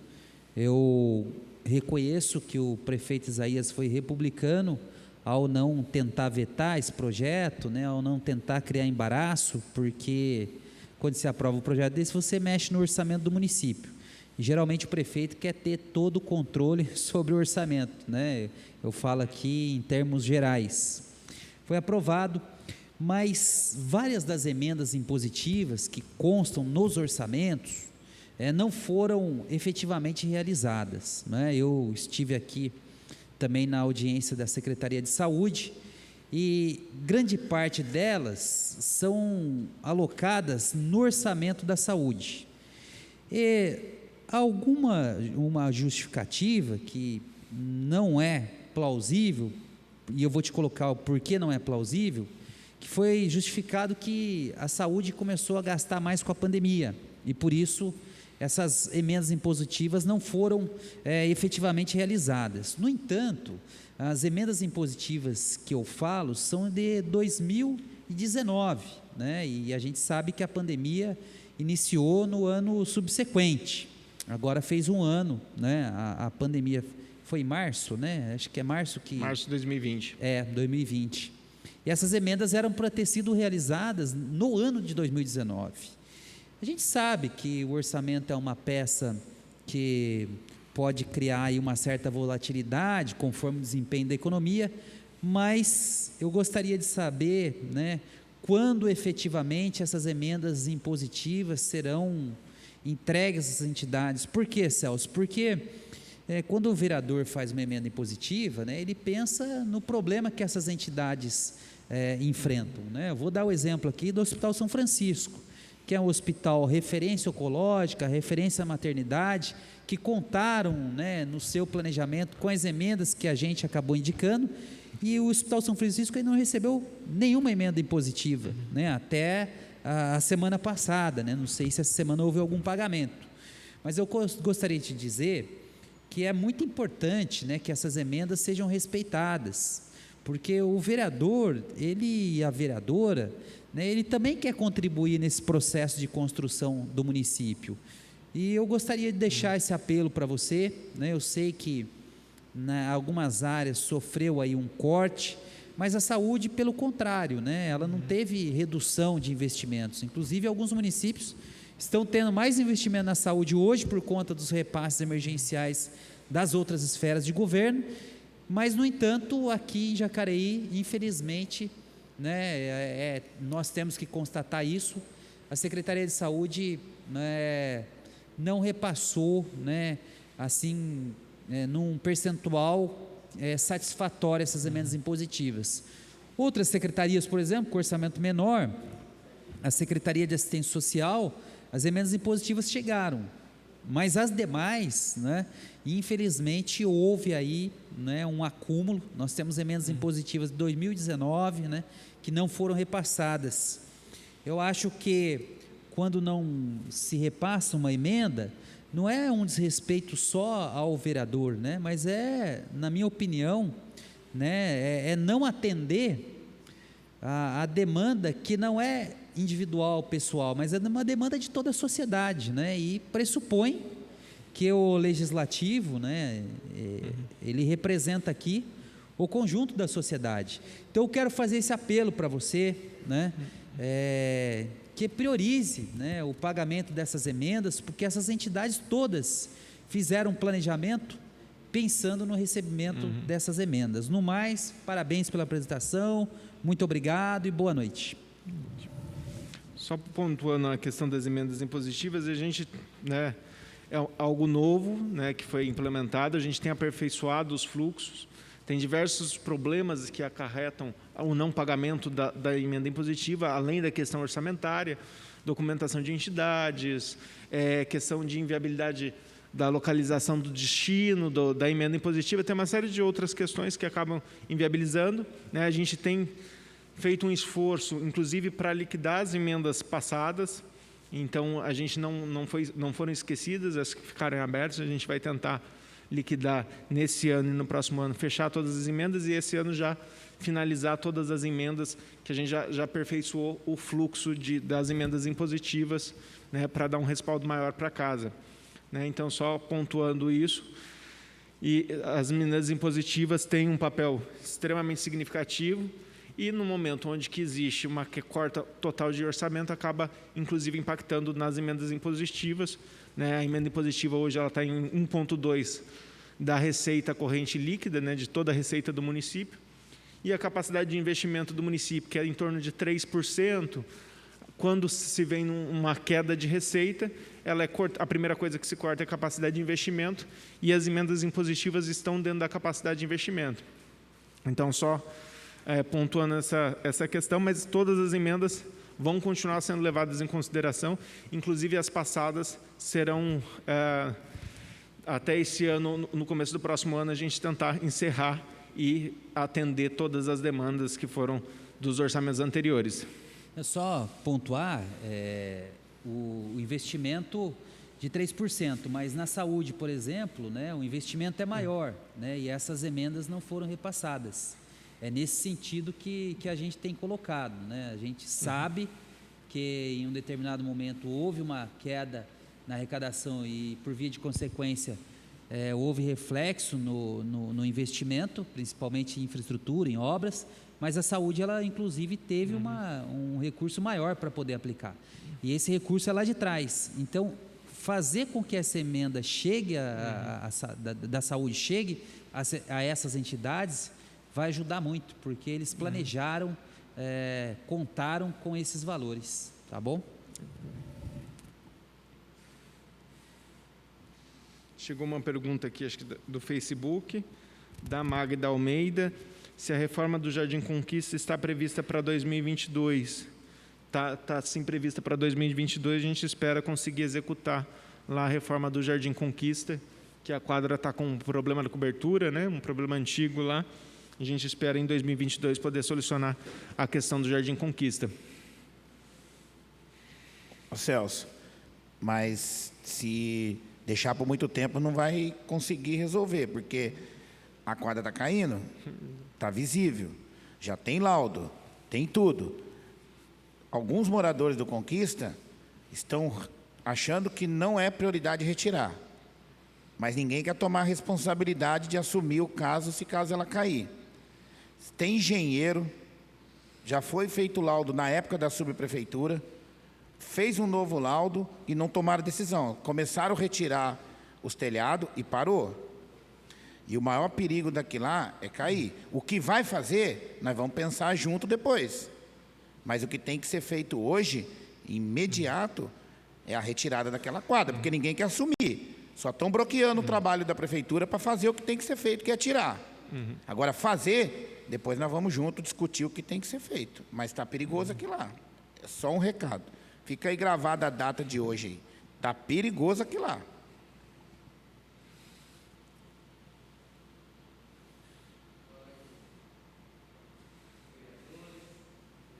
Eu reconheço que o prefeito Isaías foi republicano ao não tentar vetar esse projeto, né, ao não tentar criar embaraço, porque quando se aprova um projeto desse, você mexe no orçamento do município. E geralmente o prefeito quer ter todo o controle sobre o orçamento, né? Eu falo aqui em termos gerais. Foi aprovado, mas várias das emendas impositivas que constam nos orçamentos não foram efetivamente realizadas, né? Eu estive aqui também na audiência da Secretaria de Saúde e grande parte delas são alocadas no orçamento da saúde. Uma justificativa que não é plausível, e eu vou te colocar o porquê não é plausível, que foi justificado que a saúde começou a gastar mais com a pandemia, e por isso essas emendas impositivas não foram efetivamente realizadas. No entanto, as emendas impositivas que eu falo são de 2019, né? E a gente sabe que a pandemia iniciou no ano subsequente. Agora fez um ano, né? A pandemia foi em março, né? Acho que é março que... Março de 2020. 2020. E essas emendas eram para ter sido realizadas no ano de 2019. A gente sabe que o orçamento é uma peça que pode criar aí uma certa volatilidade conforme o desempenho da economia, mas eu gostaria de saber, né, quando efetivamente essas emendas impositivas serão entregues às entidades. Por quê, Celso? Porque quando o vereador faz uma emenda impositiva, né, ele pensa no problema que essas entidades enfrentam, né? Eu vou dar o exemplo aqui do Hospital São Francisco, que é um hospital referência oncológica, referência à maternidade, que contaram, né, no seu planejamento com as emendas que a gente acabou indicando, e o Hospital São Francisco ainda não recebeu nenhuma emenda impositiva, né, até a semana passada, né, não sei se essa semana houve algum pagamento, mas eu gostaria de dizer que é muito importante, né, que essas emendas sejam respeitadas, porque o vereador, ele e a vereadora, né, ele também quer contribuir nesse processo de construção do município. E eu gostaria de deixar esse apelo para você, né? Eu sei que algumas áreas sofreu aí um corte, mas a saúde, pelo contrário, né? Ela não teve redução de investimentos. Inclusive, alguns municípios estão tendo mais investimento na saúde hoje por conta dos repasses emergenciais das outras esferas de governo, mas, no entanto, aqui em Jacareí, infelizmente, né, nós temos que constatar isso, a Secretaria de Saúde, né, não repassou, né, assim, num percentual satisfatório essas emendas impositivas. Outras secretarias, por exemplo, com orçamento menor, a Secretaria de Assistência Social, as emendas impositivas chegaram, mas as demais, né, infelizmente houve aí, né, um acúmulo. Nós temos emendas impositivas de 2019, né, que não foram repassadas. Eu acho que quando não se repassa uma emenda, não é um desrespeito só ao vereador, né, mas na minha opinião, né, é não atender a demanda que não é individual, pessoal, mas é uma demanda de toda a sociedade, né, e pressupõe que o legislativo, né, ele representa aqui o conjunto da sociedade. Então eu quero fazer esse apelo para você, né, que priorize, né, o pagamento dessas emendas, porque essas entidades todas fizeram um planejamento pensando no recebimento dessas emendas. No mais, parabéns pela apresentação, muito obrigado e boa noite. Só pontuando a questão das emendas impositivas, a gente, né, é algo novo, né, que foi implementado, a gente tem aperfeiçoado os fluxos, tem diversos problemas que acarretam o não pagamento da emenda impositiva, além da questão orçamentária, documentação de entidades, questão de inviabilidade da localização do destino, da emenda impositiva, tem uma série de outras questões que acabam inviabilizando, né? A gente tem feito um esforço, inclusive, para liquidar as emendas passadas, então a gente não foram esquecidas, as que ficaram abertas, a gente vai tentar liquidar nesse ano e no próximo ano, fechar todas as emendas e esse ano já finalizar todas as emendas, que a gente já aperfeiçoou o fluxo das emendas impositivas, né, para dar um respaldo maior para casa. Né? Então, só pontuando isso, e as emendas impositivas têm um papel extremamente significativo e no momento onde que existe uma corta total de orçamento, acaba inclusive impactando nas emendas impositivas. Né? A emenda impositiva hoje está em 1,2 da receita corrente líquida, né, de toda a receita do município, e a capacidade de investimento do município, que é em torno de 3%, quando se vem uma queda de receita, a primeira coisa que se corta é a capacidade de investimento, e as emendas impositivas estão dentro da capacidade de investimento. Então, só pontuando essa questão, mas todas as emendas vão continuar sendo levadas em consideração, inclusive as passadas serão, até esse ano, no começo do próximo ano, a gente tentar encerrar e atender todas as demandas que foram dos orçamentos anteriores. É só pontuar o investimento de 3%, mas na saúde, por exemplo, né, o investimento é maior, né, e essas emendas não foram repassadas. É nesse sentido que a gente tem colocado. Né? A gente sabe que em um determinado momento houve uma queda na arrecadação e, por via de consequência, houve reflexo no investimento, principalmente em infraestrutura, em obras, mas a saúde, ela inclusive teve um recurso maior para poder aplicar. E esse recurso é lá de trás. Então, fazer com que essa emenda chegue, da saúde chegue a essas entidades, vai ajudar muito, porque eles planejaram, contaram com esses valores. Tá bom? Chegou uma pergunta aqui, acho que do Facebook, da Magda Almeida, se a reforma do Jardim Conquista está prevista para 2022. Está sim prevista para 2022, a gente espera conseguir executar lá a reforma do Jardim Conquista, que a quadra está com um problema de cobertura, né, um problema antigo lá. A gente espera em 2022 poder solucionar a questão do Jardim Conquista. Celso, mas se deixar por muito tempo não vai conseguir resolver, porque a quadra está caindo, está visível, já tem laudo, tem tudo. Alguns moradores do Conquista estão achando que não é prioridade retirar, mas ninguém quer tomar a responsabilidade de assumir o caso, se caso ela cair. Tem engenheiro, já foi feito laudo na época da subprefeitura, fez um novo laudo e não tomaram decisão. Começaram a retirar os telhados e parou. E o maior perigo daquilo lá é cair. O que vai fazer, nós vamos pensar junto depois. Mas o que tem que ser feito hoje, imediato, é a retirada daquela quadra, porque ninguém quer assumir. Só estão bloqueando o trabalho da prefeitura para fazer o que tem que ser feito, que é tirar. Agora, fazer, depois nós vamos junto discutir o que tem que ser feito. Mas está perigoso aquilo lá. É só um recado. Fica aí gravada a data de hoje. Está perigoso aquilo lá.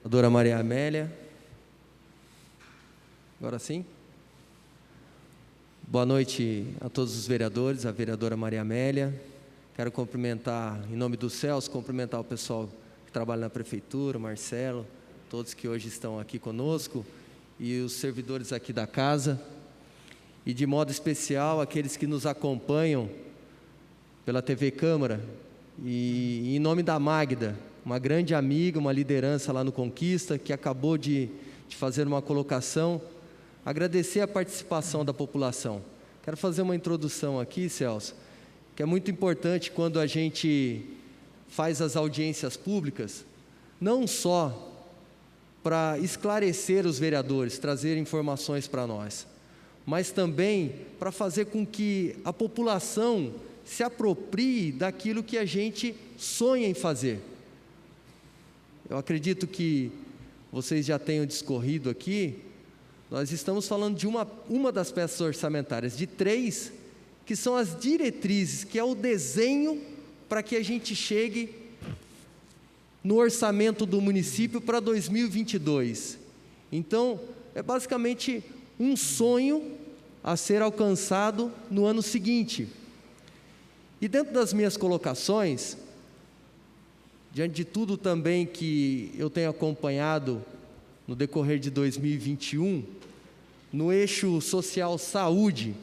Vereadora Maria Amélia. Agora sim. Boa noite a todos os vereadores, a vereadora Maria Amélia. Quero cumprimentar, em nome do Celso, cumprimentar o pessoal que trabalha na prefeitura, o Marcelo, todos que hoje estão aqui conosco, e os servidores aqui da casa, e de modo especial aqueles que nos acompanham pela TV Câmara, e em nome da Magda, uma grande amiga, uma liderança lá no Conquista, que acabou de fazer uma colocação, agradecer a participação da população. Quero fazer uma introdução aqui, Celso, que é muito importante quando a gente faz as audiências públicas, não só para esclarecer os vereadores, trazer informações para nós, mas também para fazer com que a população se aproprie daquilo que a gente sonha em fazer. Eu acredito que vocês já tenham discorrido aqui, nós estamos falando de uma das peças orçamentárias, de 3 que são as diretrizes, que é o desenho para que a gente chegue no orçamento do município para 2022. Então, é basicamente um sonho a ser alcançado no ano seguinte. E dentro das minhas colocações, diante de tudo também que eu tenho acompanhado no decorrer de 2021, no eixo social saúde,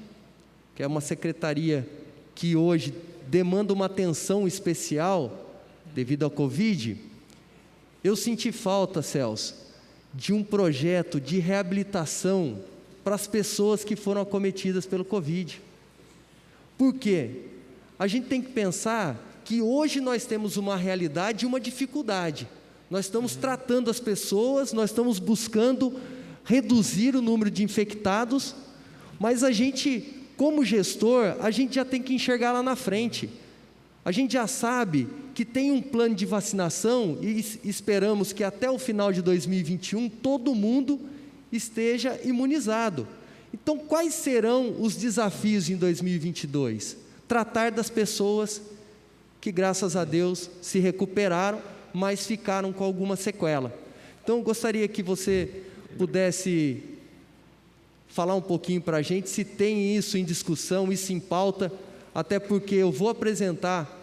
que é uma secretaria que hoje demanda uma atenção especial devido ao Covid, eu senti falta, Celso, de um projeto de reabilitação para as pessoas que foram acometidas pelo Covid. Por quê? A gente tem que pensar que hoje nós temos uma realidade e uma dificuldade. Nós estamos tratando as pessoas, nós estamos buscando reduzir o número de infectados, mas a gente, como gestor, a gente já tem que enxergar lá na frente. A gente já sabe que tem um plano de vacinação e esperamos que até o final de 2021 todo mundo esteja imunizado. Então, quais serão os desafios em 2022? Tratar das pessoas que, graças a Deus, se recuperaram, mas ficaram com alguma sequela. Então, gostaria que você pudesse falar um pouquinho para a gente, se tem isso em discussão, isso em pauta, até porque eu vou apresentar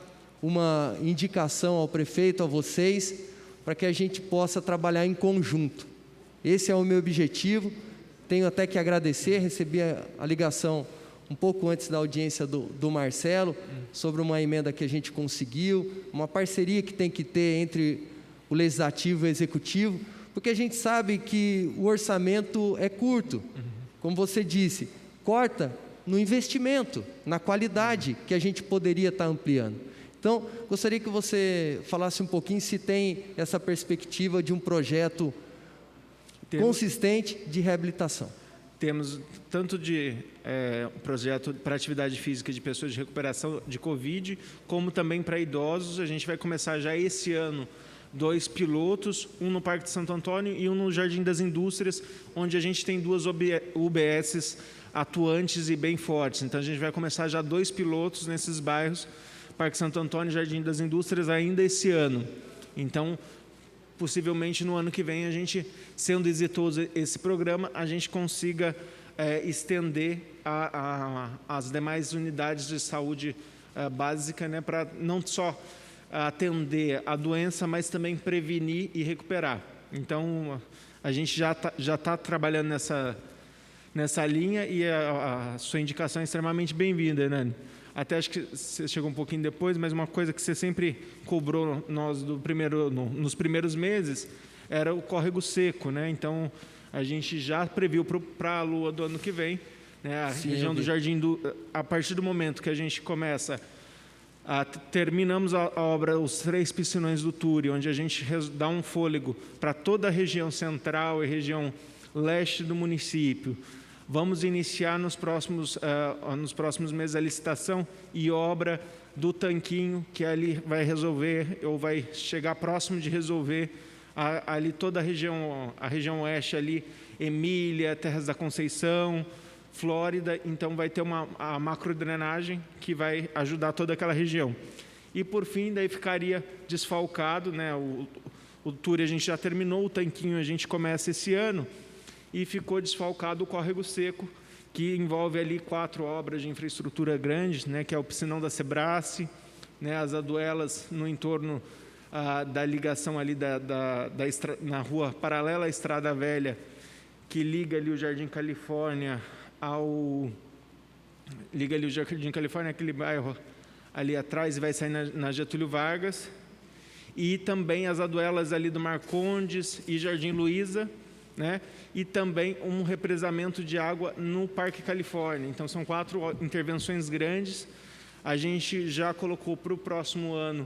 uma indicação ao prefeito, a vocês, para que a gente possa trabalhar em conjunto. Esse é o meu objetivo. Tenho até que agradecer, recebi a ligação um pouco antes da audiência do Marcelo, sobre uma emenda que a gente conseguiu, uma parceria que tem que ter entre o Legislativo e o Executivo, porque a gente sabe que o orçamento é curto, como você disse, corta no investimento, na qualidade que a gente poderia estar ampliando. Então, gostaria que você falasse um pouquinho se tem essa perspectiva de um projeto consistente de reabilitação. Temos tanto de um projeto para atividade física de pessoas de recuperação de Covid, como também para idosos. A gente vai começar já esse ano 2 pilotos, um no Parque de Santo Antônio e um no Jardim das Indústrias, onde a gente tem 2 UBSs atuantes e bem fortes. Então, a gente vai começar já 2 pilotos nesses bairros, Parque Santo Antônio e Jardim das Indústrias, ainda esse ano. Então, possivelmente no ano que vem, a gente, sendo exitoso esse programa, a gente consiga estender as demais unidades de saúde básica, né, para não só atender a doença, mas também prevenir e recuperar. Então, a gente já tá trabalhando nessa linha e a sua indicação é extremamente bem-vinda, né? Até acho que você chegou um pouquinho depois, mas uma coisa que você sempre cobrou nós nos primeiros meses era o córrego seco, né? Então, a gente já previu para a lua do ano que vem, né? A região do Jardim a partir do momento que a gente começa terminamos a obra, os 3 piscinões do Túri, onde a gente dá um fôlego para toda a região central e região leste do município. Vamos iniciar nos próximos meses a licitação e obra do tanquinho, que ali vai resolver, ou vai chegar próximo de resolver, ali toda a região oeste, ali, Emília, Terras da Conceição, Flórida. Então, vai ter a macrodrenagem que vai ajudar toda aquela região. E, por fim, daí ficaria desfalcado, né? O Túri a gente já terminou, o tanquinho a gente começa esse ano, e ficou desfalcado o córrego seco, que envolve ali 4 obras de infraestrutura grandes, né, que é o piscinão da Sebrace, né, as aduelas no entorno da ligação ali na rua paralela à Estrada Velha, que liga ali o Jardim Califórnia aquele bairro ali atrás, e vai sair na Getúlio Vargas, e também as aduelas ali do Marcondes e Jardim Luiza, né? E também um represamento de água no Parque Califórnia. Então, são 4 intervenções grandes. A gente já colocou para o próximo ano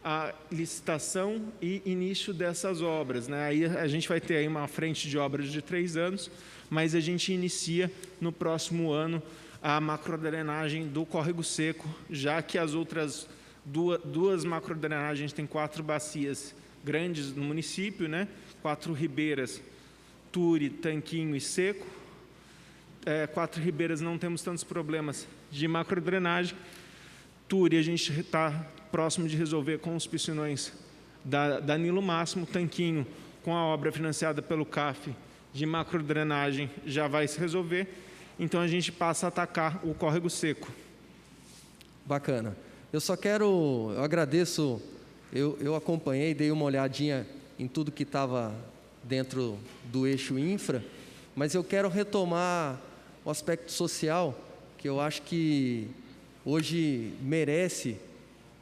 a licitação e início dessas obras, né? Aí a gente vai ter aí uma frente de obras de 3 anos, mas a gente inicia no próximo ano a macrodrenagem do córrego seco, já que as outras duas macrodrenagens têm 4 bacias grandes no município, né? 4 ribeiras, Túri, Tanquinho e Seco. Quatro Ribeiras não temos tantos problemas de macrodrenagem. Turi a gente está próximo de resolver com os piscinões da Nilo Máximo. Tanquinho, com a obra financiada pelo CAF de macrodrenagem, já vai se resolver. Então a gente passa a atacar o córrego seco. Bacana. Eu agradeço, eu acompanhei, dei uma olhadinha em tudo que estava dentro do eixo infra, mas eu quero retomar o aspecto social, que eu acho que hoje merece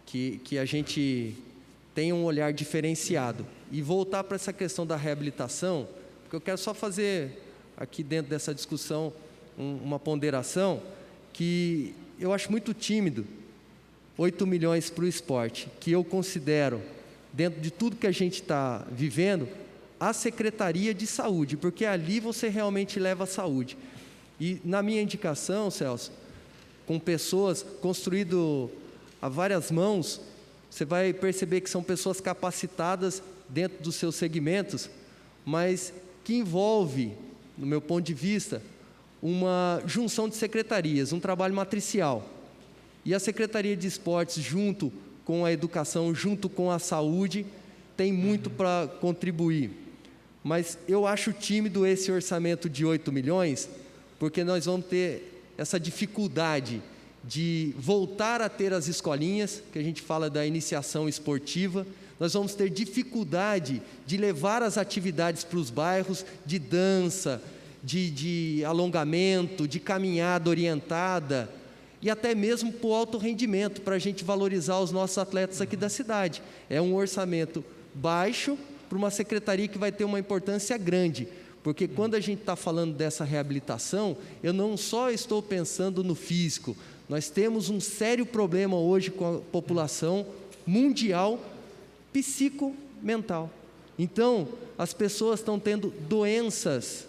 que a gente tenha um olhar diferenciado. E voltar para essa questão da reabilitação, porque eu quero só fazer aqui dentro dessa discussão uma ponderação que eu acho muito tímido, 8 milhões para o esporte, que eu considero, dentro de tudo que a gente está vivendo, a Secretaria de Saúde, porque ali você realmente leva a saúde. E na minha indicação, Celso, com pessoas construído a várias mãos, você vai perceber que são pessoas capacitadas dentro dos seus segmentos, mas que envolve, no meu ponto de vista, uma junção de secretarias, um trabalho matricial. E a Secretaria de Esportes, junto com a educação, junto com a saúde, tem muito para contribuir. Mas eu acho tímido esse orçamento de 8 milhões, porque nós vamos ter essa dificuldade de voltar a ter as escolinhas, que a gente fala da iniciação esportiva, nós vamos ter dificuldade de levar as atividades para os bairros, de dança, de alongamento, de caminhada orientada, e até mesmo para o alto rendimento, para a gente valorizar os nossos atletas aqui da cidade. É um orçamento baixo para uma secretaria que vai ter uma importância grande, porque quando a gente está falando dessa reabilitação, eu não só estou pensando no físico, nós temos um sério problema hoje com a população mundial psicomental. Então, as pessoas estão tendo doenças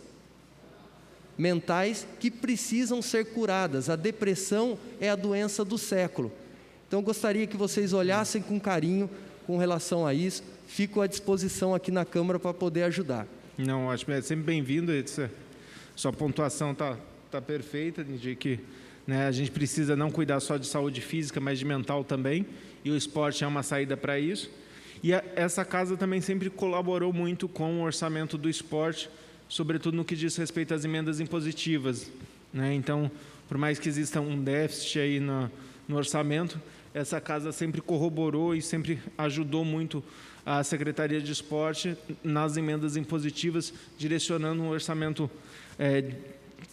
mentais que precisam ser curadas. A depressão é a doença do século. Então, gostaria que vocês olhassem com carinho com relação a isso. Fico à disposição aqui na Câmara para poder ajudar. Não, ótimo. É sempre bem-vindo. Sua pontuação tá perfeita, de que, né, a gente precisa não cuidar só de saúde física, mas de mental também, e o esporte é uma saída para isso. E essa casa também sempre colaborou muito com o orçamento do esporte, sobretudo no que diz respeito às emendas impositivas, né? Então, por mais que exista um déficit aí no orçamento, essa casa sempre corroborou e sempre ajudou muito a Secretaria de Esporte nas emendas impositivas, direcionando um orçamento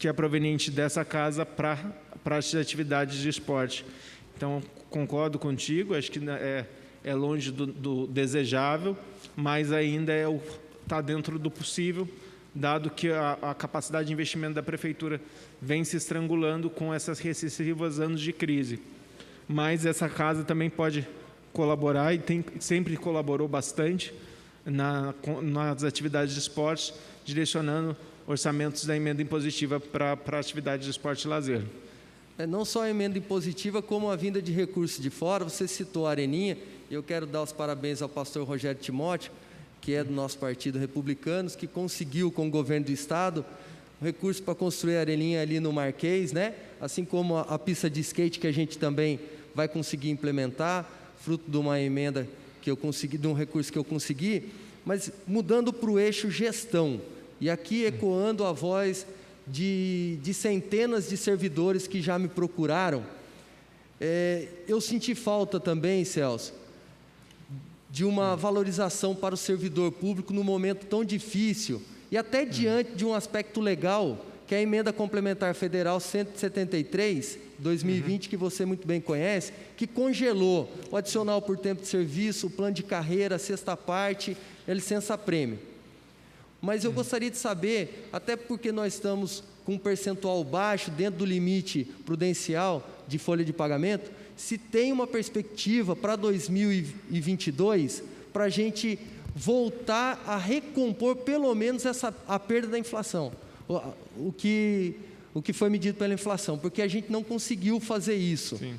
que é proveniente dessa casa para as atividades de esporte. Então, concordo contigo, acho que é longe do desejável, mas ainda está dentro do possível, dado que a capacidade de investimento da Prefeitura vem se estrangulando com essas recessivas anos de crise. Mas essa casa também pode colaborar, e sempre colaborou bastante nas atividades de esporte, direcionando orçamentos da emenda impositiva para a atividade de esporte e lazer. Não só a emenda impositiva, como a vinda de recursos de fora. Você citou a Areninha, e eu quero dar os parabéns ao pastor Rogério Timóteo, que é do nosso partido Republicanos, que conseguiu com o governo do estado um recurso para construir a areninha ali no Marquês, né? Assim como a pista de skate, que a gente também vai conseguir implementar, fruto de uma emenda que eu consegui, de um recurso que eu consegui, mas mudando para o eixo gestão, e aqui ecoando a voz de centenas de servidores que já me procuraram. Eu senti falta também, Celso, de uma valorização para o servidor público num momento tão difícil, e até diante de um aspecto legal, que é a Emenda Complementar Federal 173, 2020, que você muito bem conhece, que congelou o adicional por tempo de serviço, o plano de carreira, a sexta parte, a licença-prêmio. Mas eu gostaria de saber, até porque nós estamos com um percentual baixo dentro do limite prudencial de folha de pagamento, se tem uma perspectiva para 2022 para a gente voltar a recompor pelo menos a perda da inflação, o que foi medido pela inflação, porque a gente não conseguiu fazer isso. Sim.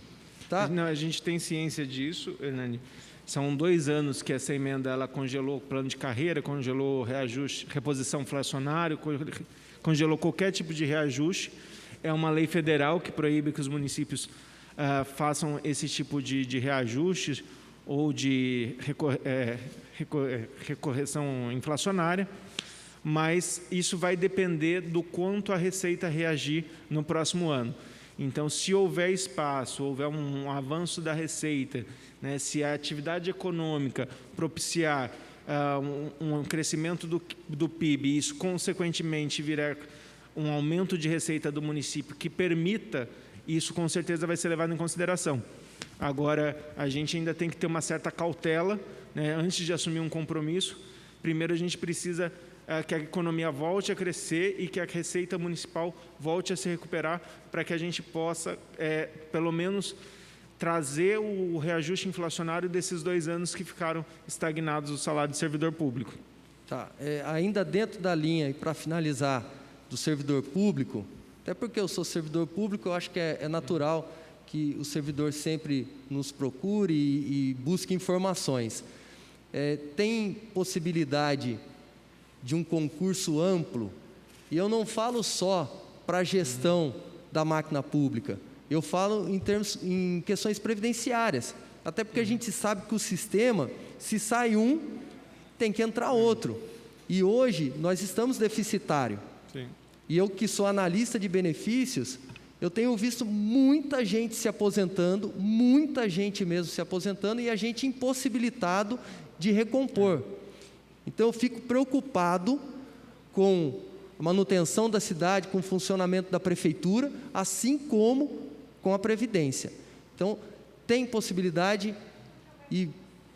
Tá? Não, a gente tem ciência disso, Hernani. São 2 anos que essa emenda ela congelou o plano de carreira, congelou reajuste, reposição inflacionária, congelou qualquer tipo de reajuste. É uma lei federal que proíbe que os municípios façam esse tipo de reajustes ou de recorreção inflacionária, mas isso vai depender do quanto a Receita reagir no próximo ano. Então, se houver espaço, houver um avanço da Receita, né, se a atividade econômica propiciar um crescimento do PIB e isso, consequentemente, virar um aumento de receita do município que permita, isso com certeza vai ser levado em consideração. Agora, a gente ainda tem que ter uma certa cautela, né, antes de assumir um compromisso. Primeiro, a gente precisa que a economia volte a crescer e que a receita municipal volte a se recuperar para que a gente possa, pelo menos, trazer o reajuste inflacionário desses 2 anos que ficaram estagnados o salário de servidor público. Tá, ainda dentro da linha, e para finalizar, do servidor público, até porque eu sou servidor público, eu acho que é natural que o servidor sempre nos procure e busque informações. Tem possibilidade de um concurso amplo, e eu não falo só para a gestão da máquina pública, eu falo em questões previdenciárias, até porque a gente sabe que o sistema, se sai um, tem que entrar outro, e hoje nós estamos deficitários. Sim. E eu que sou analista de benefícios, eu tenho visto muita gente se aposentando, muita gente mesmo se aposentando, e a gente impossibilitado de recompor. Então, eu fico preocupado com a manutenção da cidade, com o funcionamento da prefeitura, assim como com a Previdência. Então, tem possibilidade, e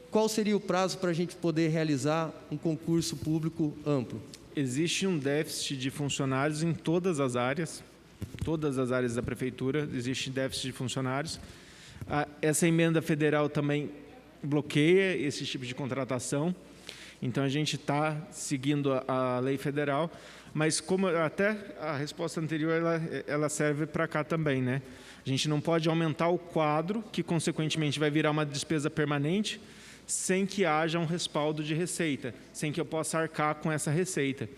qual seria o prazo para a gente poder realizar um concurso público amplo? Existe um déficit de funcionários em todas as áreas da prefeitura, existe déficit de funcionários. Essa emenda federal também bloqueia esse tipo de contratação, então a gente está seguindo a lei federal, mas como até a resposta anterior ela serve para cá também, né? A gente não pode aumentar o quadro, que consequentemente vai virar uma despesa permanente, sem que haja um respaldo de receita, sem que eu possa arcar com essa receita.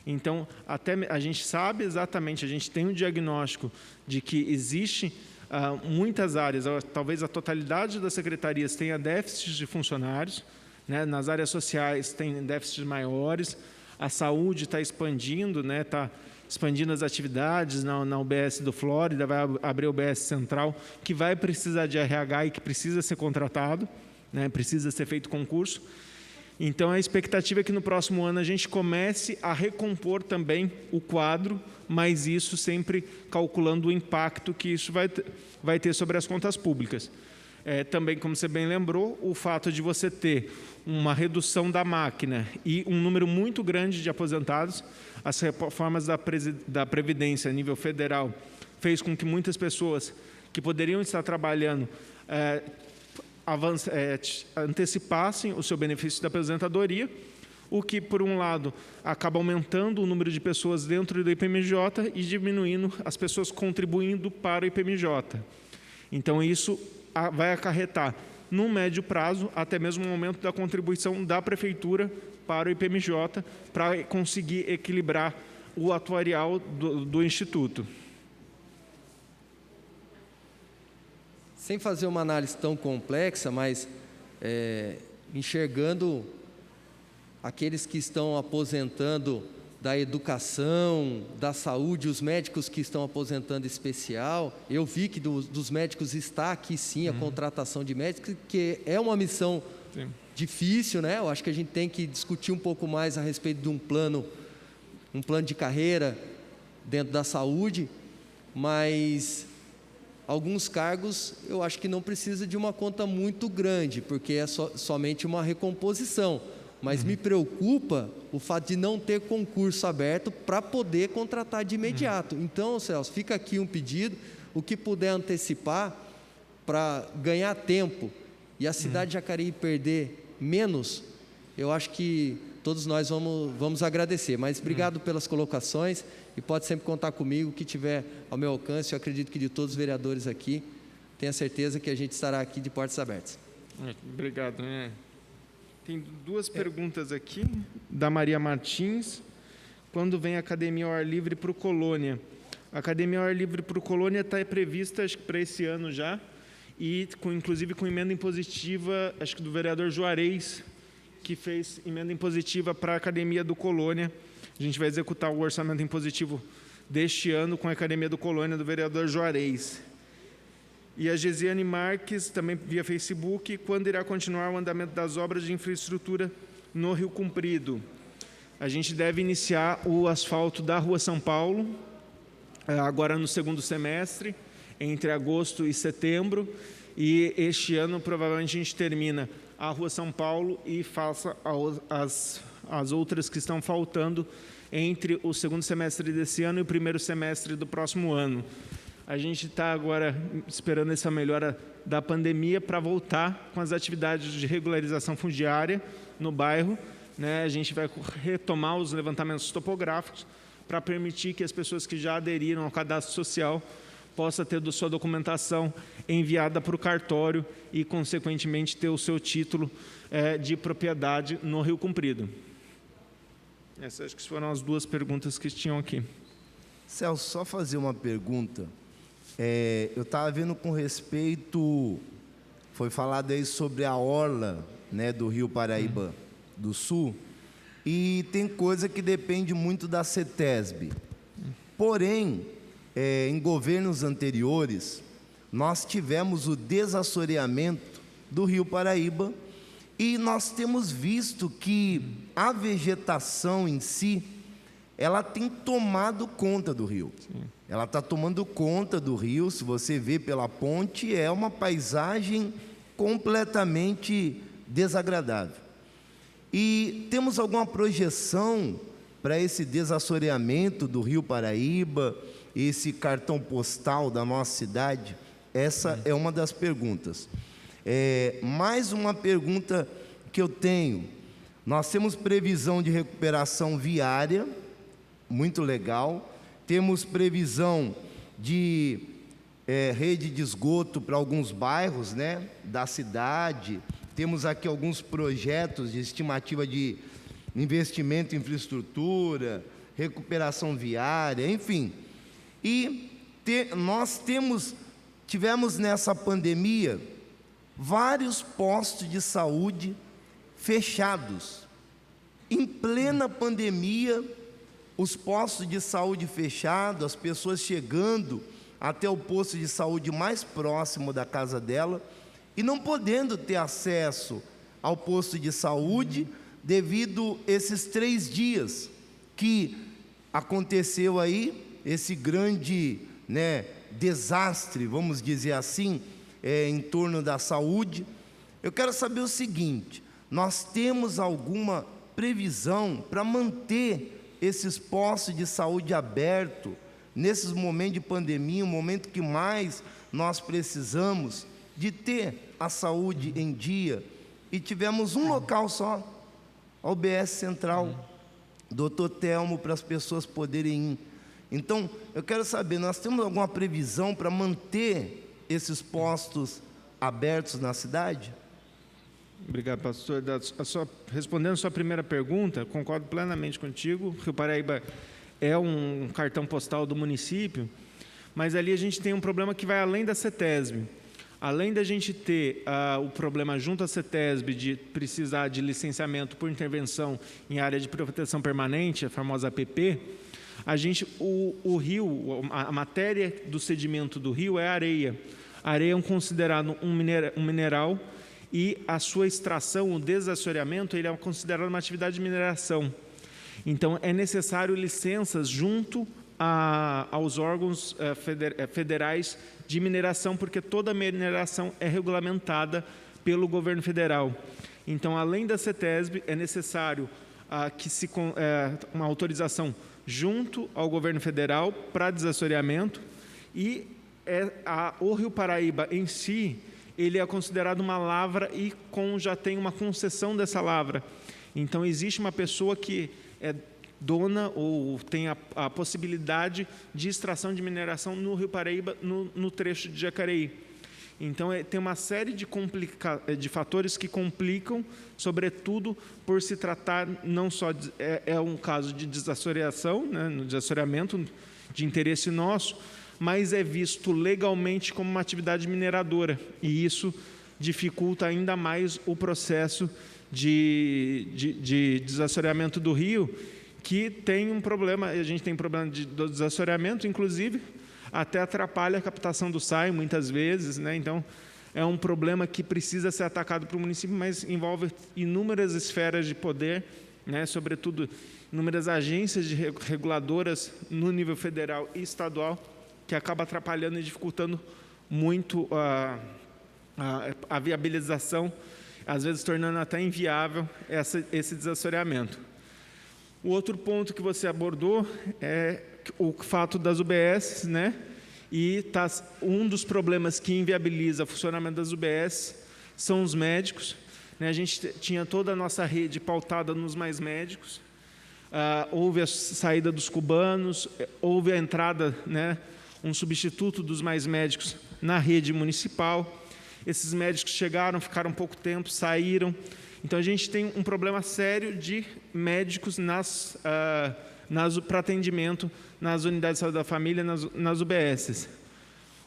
Então, até a gente sabe exatamente, a gente tem um diagnóstico de que existe muitas áreas, talvez a totalidade das secretarias tenha déficits de funcionários, né? Nas áreas sociais tem déficits maiores, a saúde está expandindo, né? Está expandindo as atividades na UBS do Flórida, vai abrir a UBS Central, que vai precisar de RH e que precisa ser contratado, né, precisa ser feito concurso. Então, a expectativa é que no próximo ano a gente comece a recompor também o quadro, mas isso sempre calculando o impacto que isso vai ter sobre as contas públicas. Também, como você bem lembrou, o fato de você ter uma redução da máquina e um número muito grande de aposentados, as reformas da Previdência a nível federal fez com que muitas pessoas que poderiam estar trabalhando antecipassem o seu benefício da aposentadoria, o que, por um lado, acaba aumentando o número de pessoas dentro do IPMJ e diminuindo as pessoas contribuindo para o IPMJ. Então, isso vai acarretar, no médio prazo, até mesmo um aumento da contribuição da Prefeitura para o IPMJ, para conseguir equilibrar o atuarial do Instituto. Sem fazer uma análise tão complexa, mas enxergando aqueles que estão aposentando da educação, da saúde, os médicos que estão aposentando especial, eu vi que dos médicos está aqui sim a contratação de médicos, que é uma missão difícil, né? Eu acho que a gente tem que discutir um pouco mais a respeito de um plano de carreira dentro da saúde, mas alguns cargos eu acho que não precisa de uma conta muito grande, porque é somente uma recomposição. Mas me preocupa o fato de não ter concurso aberto para poder contratar de imediato. Então, Celso, fica aqui um pedido, o que puder antecipar para ganhar tempo e a cidade de Jacareí perder menos, eu acho que todos nós vamos agradecer. Mas obrigado pelas colocações e pode sempre contar comigo, o que tiver ao meu alcance. Eu acredito que de todos os vereadores aqui, tenho certeza que a gente estará aqui de portas abertas. Obrigado, né? Tem duas perguntas aqui, da Maria Martins, quando vem a academia ao ar livre para o Colônia. A academia ao ar livre para o Colônia está prevista, acho que para esse ano já, e inclusive com emenda impositiva, acho que do vereador Juarez, que fez emenda impositiva para a academia do Colônia. A gente vai executar o orçamento impositivo deste ano com a academia do Colônia do vereador Juarez. E a Gesiane Marques, também via Facebook, quando irá continuar o andamento das obras de infraestrutura no Rio Comprido. A gente deve iniciar o asfalto da Rua São Paulo, agora no segundo semestre, entre agosto e setembro, e este ano provavelmente a gente termina a Rua São Paulo e faça as outras que estão faltando entre o segundo semestre desse ano e o primeiro semestre do próximo ano. A gente está agora esperando essa melhora da pandemia para voltar com as atividades de regularização fundiária no bairro, né? A gente vai retomar os levantamentos topográficos para permitir que as pessoas que já aderiram ao cadastro social possam ter sua documentação enviada para o cartório e, consequentemente, ter o seu título de propriedade no Rio Comprido. Essas acho que foram as duas perguntas que tinham aqui. Celso, só fazer uma pergunta. Eu estava vendo com respeito, foi falado aí sobre a orla, né, do Rio Paraíba do Sul, e tem coisa que depende muito da CETESB. Porém, em governos anteriores, nós tivemos o desassoreamento do Rio Paraíba e nós temos visto que a vegetação em si, ela tem tomado conta do rio. Sim. Ela está tomando conta do rio, se você vê pela ponte, é uma paisagem completamente desagradável. E temos alguma projeção para esse desassoreamento do Rio Paraíba, esse cartão postal da nossa cidade? Essa é uma das perguntas. Mais uma pergunta que eu tenho. Nós temos previsão de recuperação viária, muito legal. Temos previsão de rede de esgoto para alguns bairros, né, da cidade. Temos aqui alguns projetos de estimativa de investimento em infraestrutura, recuperação viária, enfim. E nós tivemos nessa pandemia vários postos de saúde fechados. Em plena pandemia, os postos de saúde fechados, as pessoas chegando até o posto de saúde mais próximo da casa dela e não podendo ter acesso ao posto de saúde devido a esses 3 dias que aconteceu aí, esse grande, né, desastre, vamos dizer assim, em torno da saúde. Eu quero saber o seguinte: nós temos alguma previsão para manter esses postos de saúde abertos nesses momentos de pandemia, um momento que mais nós precisamos de ter a saúde em dia? E tivemos um local só, a UBS Central, Dr. Telmo, para as pessoas poderem ir. Então, eu quero saber, nós temos alguma previsão para manter esses postos abertos na cidade? Obrigado, pastor. Respondendo a sua primeira pergunta, concordo plenamente contigo. Rio Paraíba é um cartão postal do município, mas ali a gente tem um problema que vai além da CETESB. Além da gente ter o problema junto à CETESB de precisar de licenciamento por intervenção em área de proteção permanente, a famosa APP, o rio, a matéria do sedimento do rio é areia. A areia é considerado um mineral e a sua extração, o desassoreamento, ele é considerado uma atividade de mineração. Então, é necessário licenças junto aos órgãos federais de mineração, porque toda mineração é regulamentada pelo governo federal. Então, além da CETESB, é necessário uma autorização junto ao governo federal para desassoreamento, e o Rio Paraíba em si, ele é considerado uma lavra e já tem uma concessão dessa lavra. Então, existe uma pessoa que é dona ou tem a possibilidade de extração de mineração no Rio Paraíba, no trecho de Jacareí. Então, tem uma série de fatores que complicam, sobretudo por se tratar não só um caso de desassoreação, né, no desassoreamento de interesse nosso, mas é visto legalmente como uma atividade mineradora, e isso dificulta ainda mais o processo de desassoreamento do rio, que tem um problema, a gente tem problema do desassoreamento, inclusive, até atrapalha a captação do SAI, muitas vezes, né? Então, é um problema que precisa ser atacado para o município, mas envolve inúmeras esferas de poder, né? Sobretudo, inúmeras agências reguladoras no nível federal e estadual, que acaba atrapalhando e dificultando muito a viabilização, às vezes tornando até inviável esse desassoreamento. O outro ponto que você abordou é o fato das UBS, né? E um dos problemas que inviabiliza o funcionamento das UBS são os médicos, né? A gente tinha toda a nossa rede pautada nos mais médicos, houve a saída dos cubanos, houve a entrada, né, um substituto dos mais médicos na rede municipal. Esses médicos chegaram, ficaram pouco tempo, saíram. Então, a gente tem um problema sério de médicos para atendimento nas unidades de saúde da família, nas UBSs.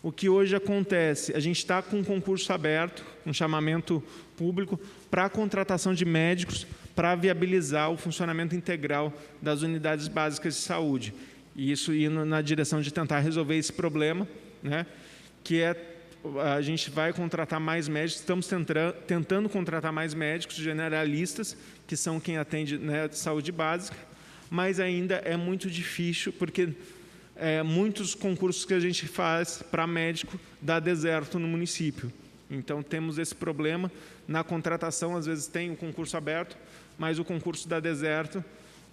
O que hoje acontece? A gente está com um concurso aberto, um chamamento público para a contratação de médicos para viabilizar o funcionamento integral das unidades básicas de saúde. E isso indo na direção de tentar resolver esse problema, né, que a gente vai contratar mais médicos, estamos tentando contratar mais médicos generalistas, que são quem atende, né, saúde básica, mas ainda é muito difícil, porque muitos concursos que a gente faz para médico dá deserto no município. Então, temos esse problema na contratação, às vezes tem um concurso aberto, mas o concurso dá deserto,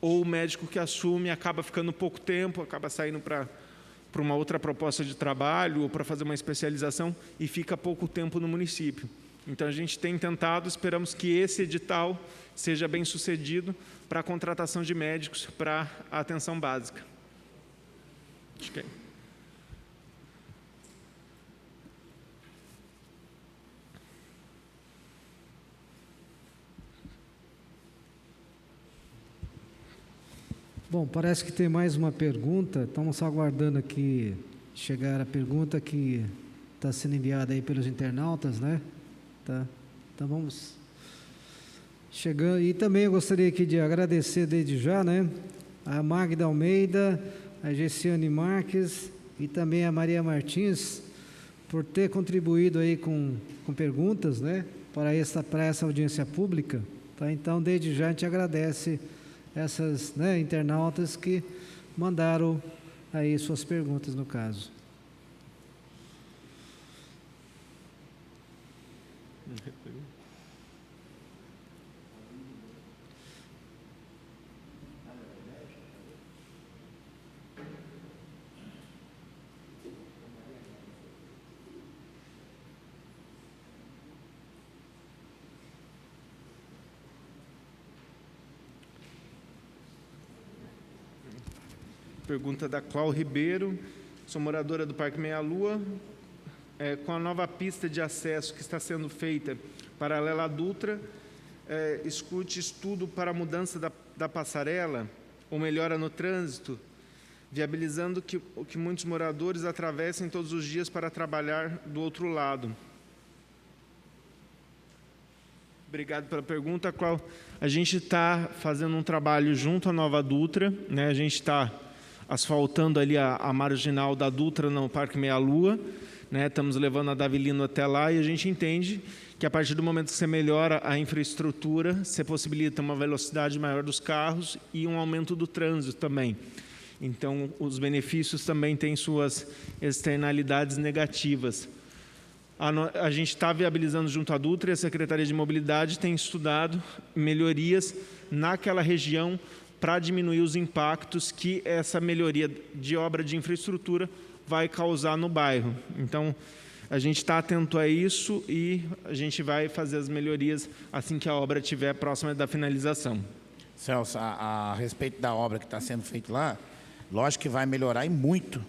ou o médico que assume acaba ficando pouco tempo, acaba saindo para uma outra proposta de trabalho ou para fazer uma especialização e fica pouco tempo no município. Então, a gente tem tentado, esperamos que esse edital seja bem sucedido para a contratação de médicos para a atenção básica. Acho que é. Bom, parece que tem mais uma pergunta. Estamos só aguardando aqui chegar a pergunta que está sendo enviada aí pelos internautas, né? Tá. Então vamos chegando. E também eu gostaria aqui de agradecer desde já, né, a Magda Almeida, a Gessiane Marques e também a Maria Martins por ter contribuído aí com perguntas, né, para essa audiência pública. Tá? Então, desde já a gente agradece essas, né, internautas que mandaram aí suas perguntas no caso. Pergunta da Cláudia Ribeiro, sou moradora do Parque Meia Lua. Com a nova pista de acesso que está sendo feita paralela à Dutra, escute estudo para a mudança da passarela ou melhora no trânsito, viabilizando que muitos moradores atravessem todos os dias para trabalhar do outro lado. Obrigado pela pergunta, Cláudia. A gente está fazendo um trabalho junto à nova Dutra, né? A gente está asfaltando ali a marginal da Dutra no Parque Meia Lua, né? Estamos levando a Davilino até lá e a gente entende que a partir do momento que você melhora a infraestrutura, você possibilita uma velocidade maior dos carros e um aumento do trânsito também. Então, os benefícios também têm suas externalidades negativas. A gente está viabilizando junto à Dutra e a Secretaria de Mobilidade tem estudado melhorias naquela região para diminuir os impactos que essa melhoria de obra de infraestrutura vai causar no bairro. Então, a gente está atento a isso e a gente vai fazer as melhorias assim que a obra estiver próxima da finalização. Celso, a respeito da obra que está sendo feita lá, lógico que vai melhorar e muito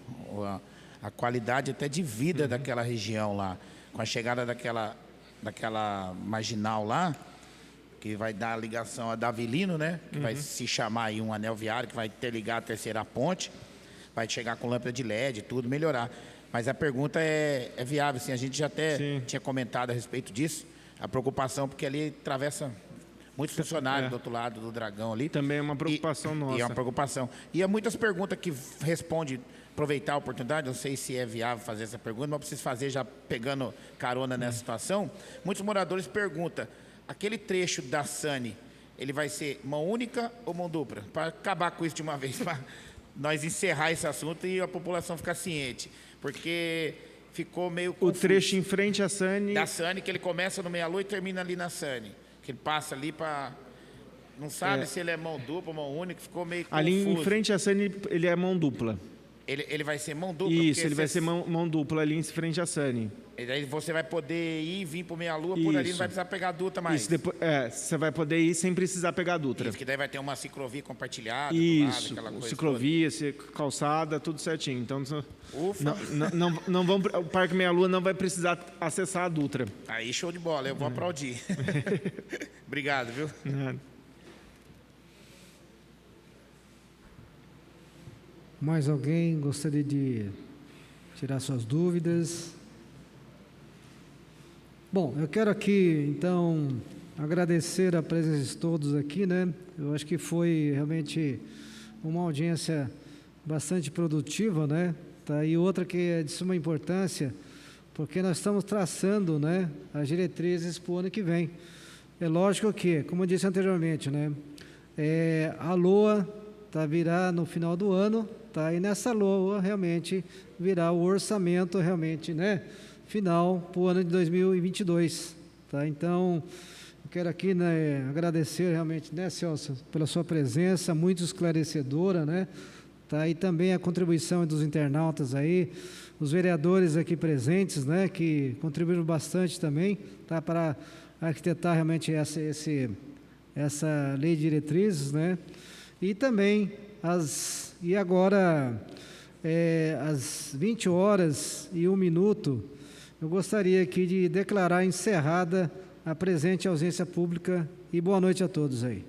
a qualidade até de vida daquela região lá. com a chegada daquela marginal lá, que vai dar a ligação a Davilino, né? Que vai se chamar aí um anel viário, que vai interligar a terceira ponte, vai chegar com lâmpada de LED, tudo, melhorar. Mas a pergunta é viável, assim, a gente já até tinha comentado a respeito disso, a preocupação, porque ali atravessa muitos funcionários do outro lado do Dragão ali. Também é uma preocupação nossa. E é uma preocupação. E há muitas perguntas que responde, aproveitar a oportunidade, não sei se é viável fazer essa pergunta, mas eu preciso fazer já pegando carona nessa situação. Muitos moradores perguntam, aquele trecho da SANI, ele vai ser mão única ou mão dupla? Para acabar com isso de uma vez, para nós encerrar esse assunto e a população ficar ciente. Porque ficou meio confuso. O trecho em frente à SANI... Da SANI, que ele começa no meia-lua e termina ali na SANI. Que ele passa ali para... Não sabe se ele é mão dupla ou mão única, ficou meio confuso. Ali em frente à SANI, ele é mão dupla. Ele vai ser mão dupla? Isso, ele vai ser mão dupla ali em frente à SANI. E daí você vai poder ir e vir para o meia-lua por ali, não vai precisar pegar a Dutra mais. Isso, depois, você vai poder ir sem precisar pegar a Dutra. Isso, que daí vai ter uma ciclovia compartilhada. Isso, do lado, aquela coisa ciclovia, calçada, tudo certinho. Então, ufa. Não vão, o Parque Meia-Lua não vai precisar acessar a Dutra. Aí, show de bola, eu vou aplaudir. Obrigado, viu? Mais alguém gostaria de tirar suas dúvidas? Bom, eu quero aqui, então, agradecer a presença de todos aqui, né? Eu acho que foi realmente uma audiência bastante produtiva, né? Tá? E outra que é de suma importância, porque nós estamos traçando, né, as diretrizes para o ano que vem. É lógico que, como eu disse anteriormente, né, a LOA virá no final do ano, tá? E nessa LOA realmente virá o orçamento realmente, né, final para o ano de 2022, tá? Então, eu quero aqui, né, agradecer realmente, né, Celso, pela sua presença, muito esclarecedora, né, tá? E também a contribuição dos internautas aí, os vereadores aqui presentes, né, que contribuíram bastante também, tá, para arquitetar realmente essa lei de diretrizes, né? E também agora às 20h01, eu gostaria aqui de declarar encerrada a presente ausência pública e boa noite a todos aí.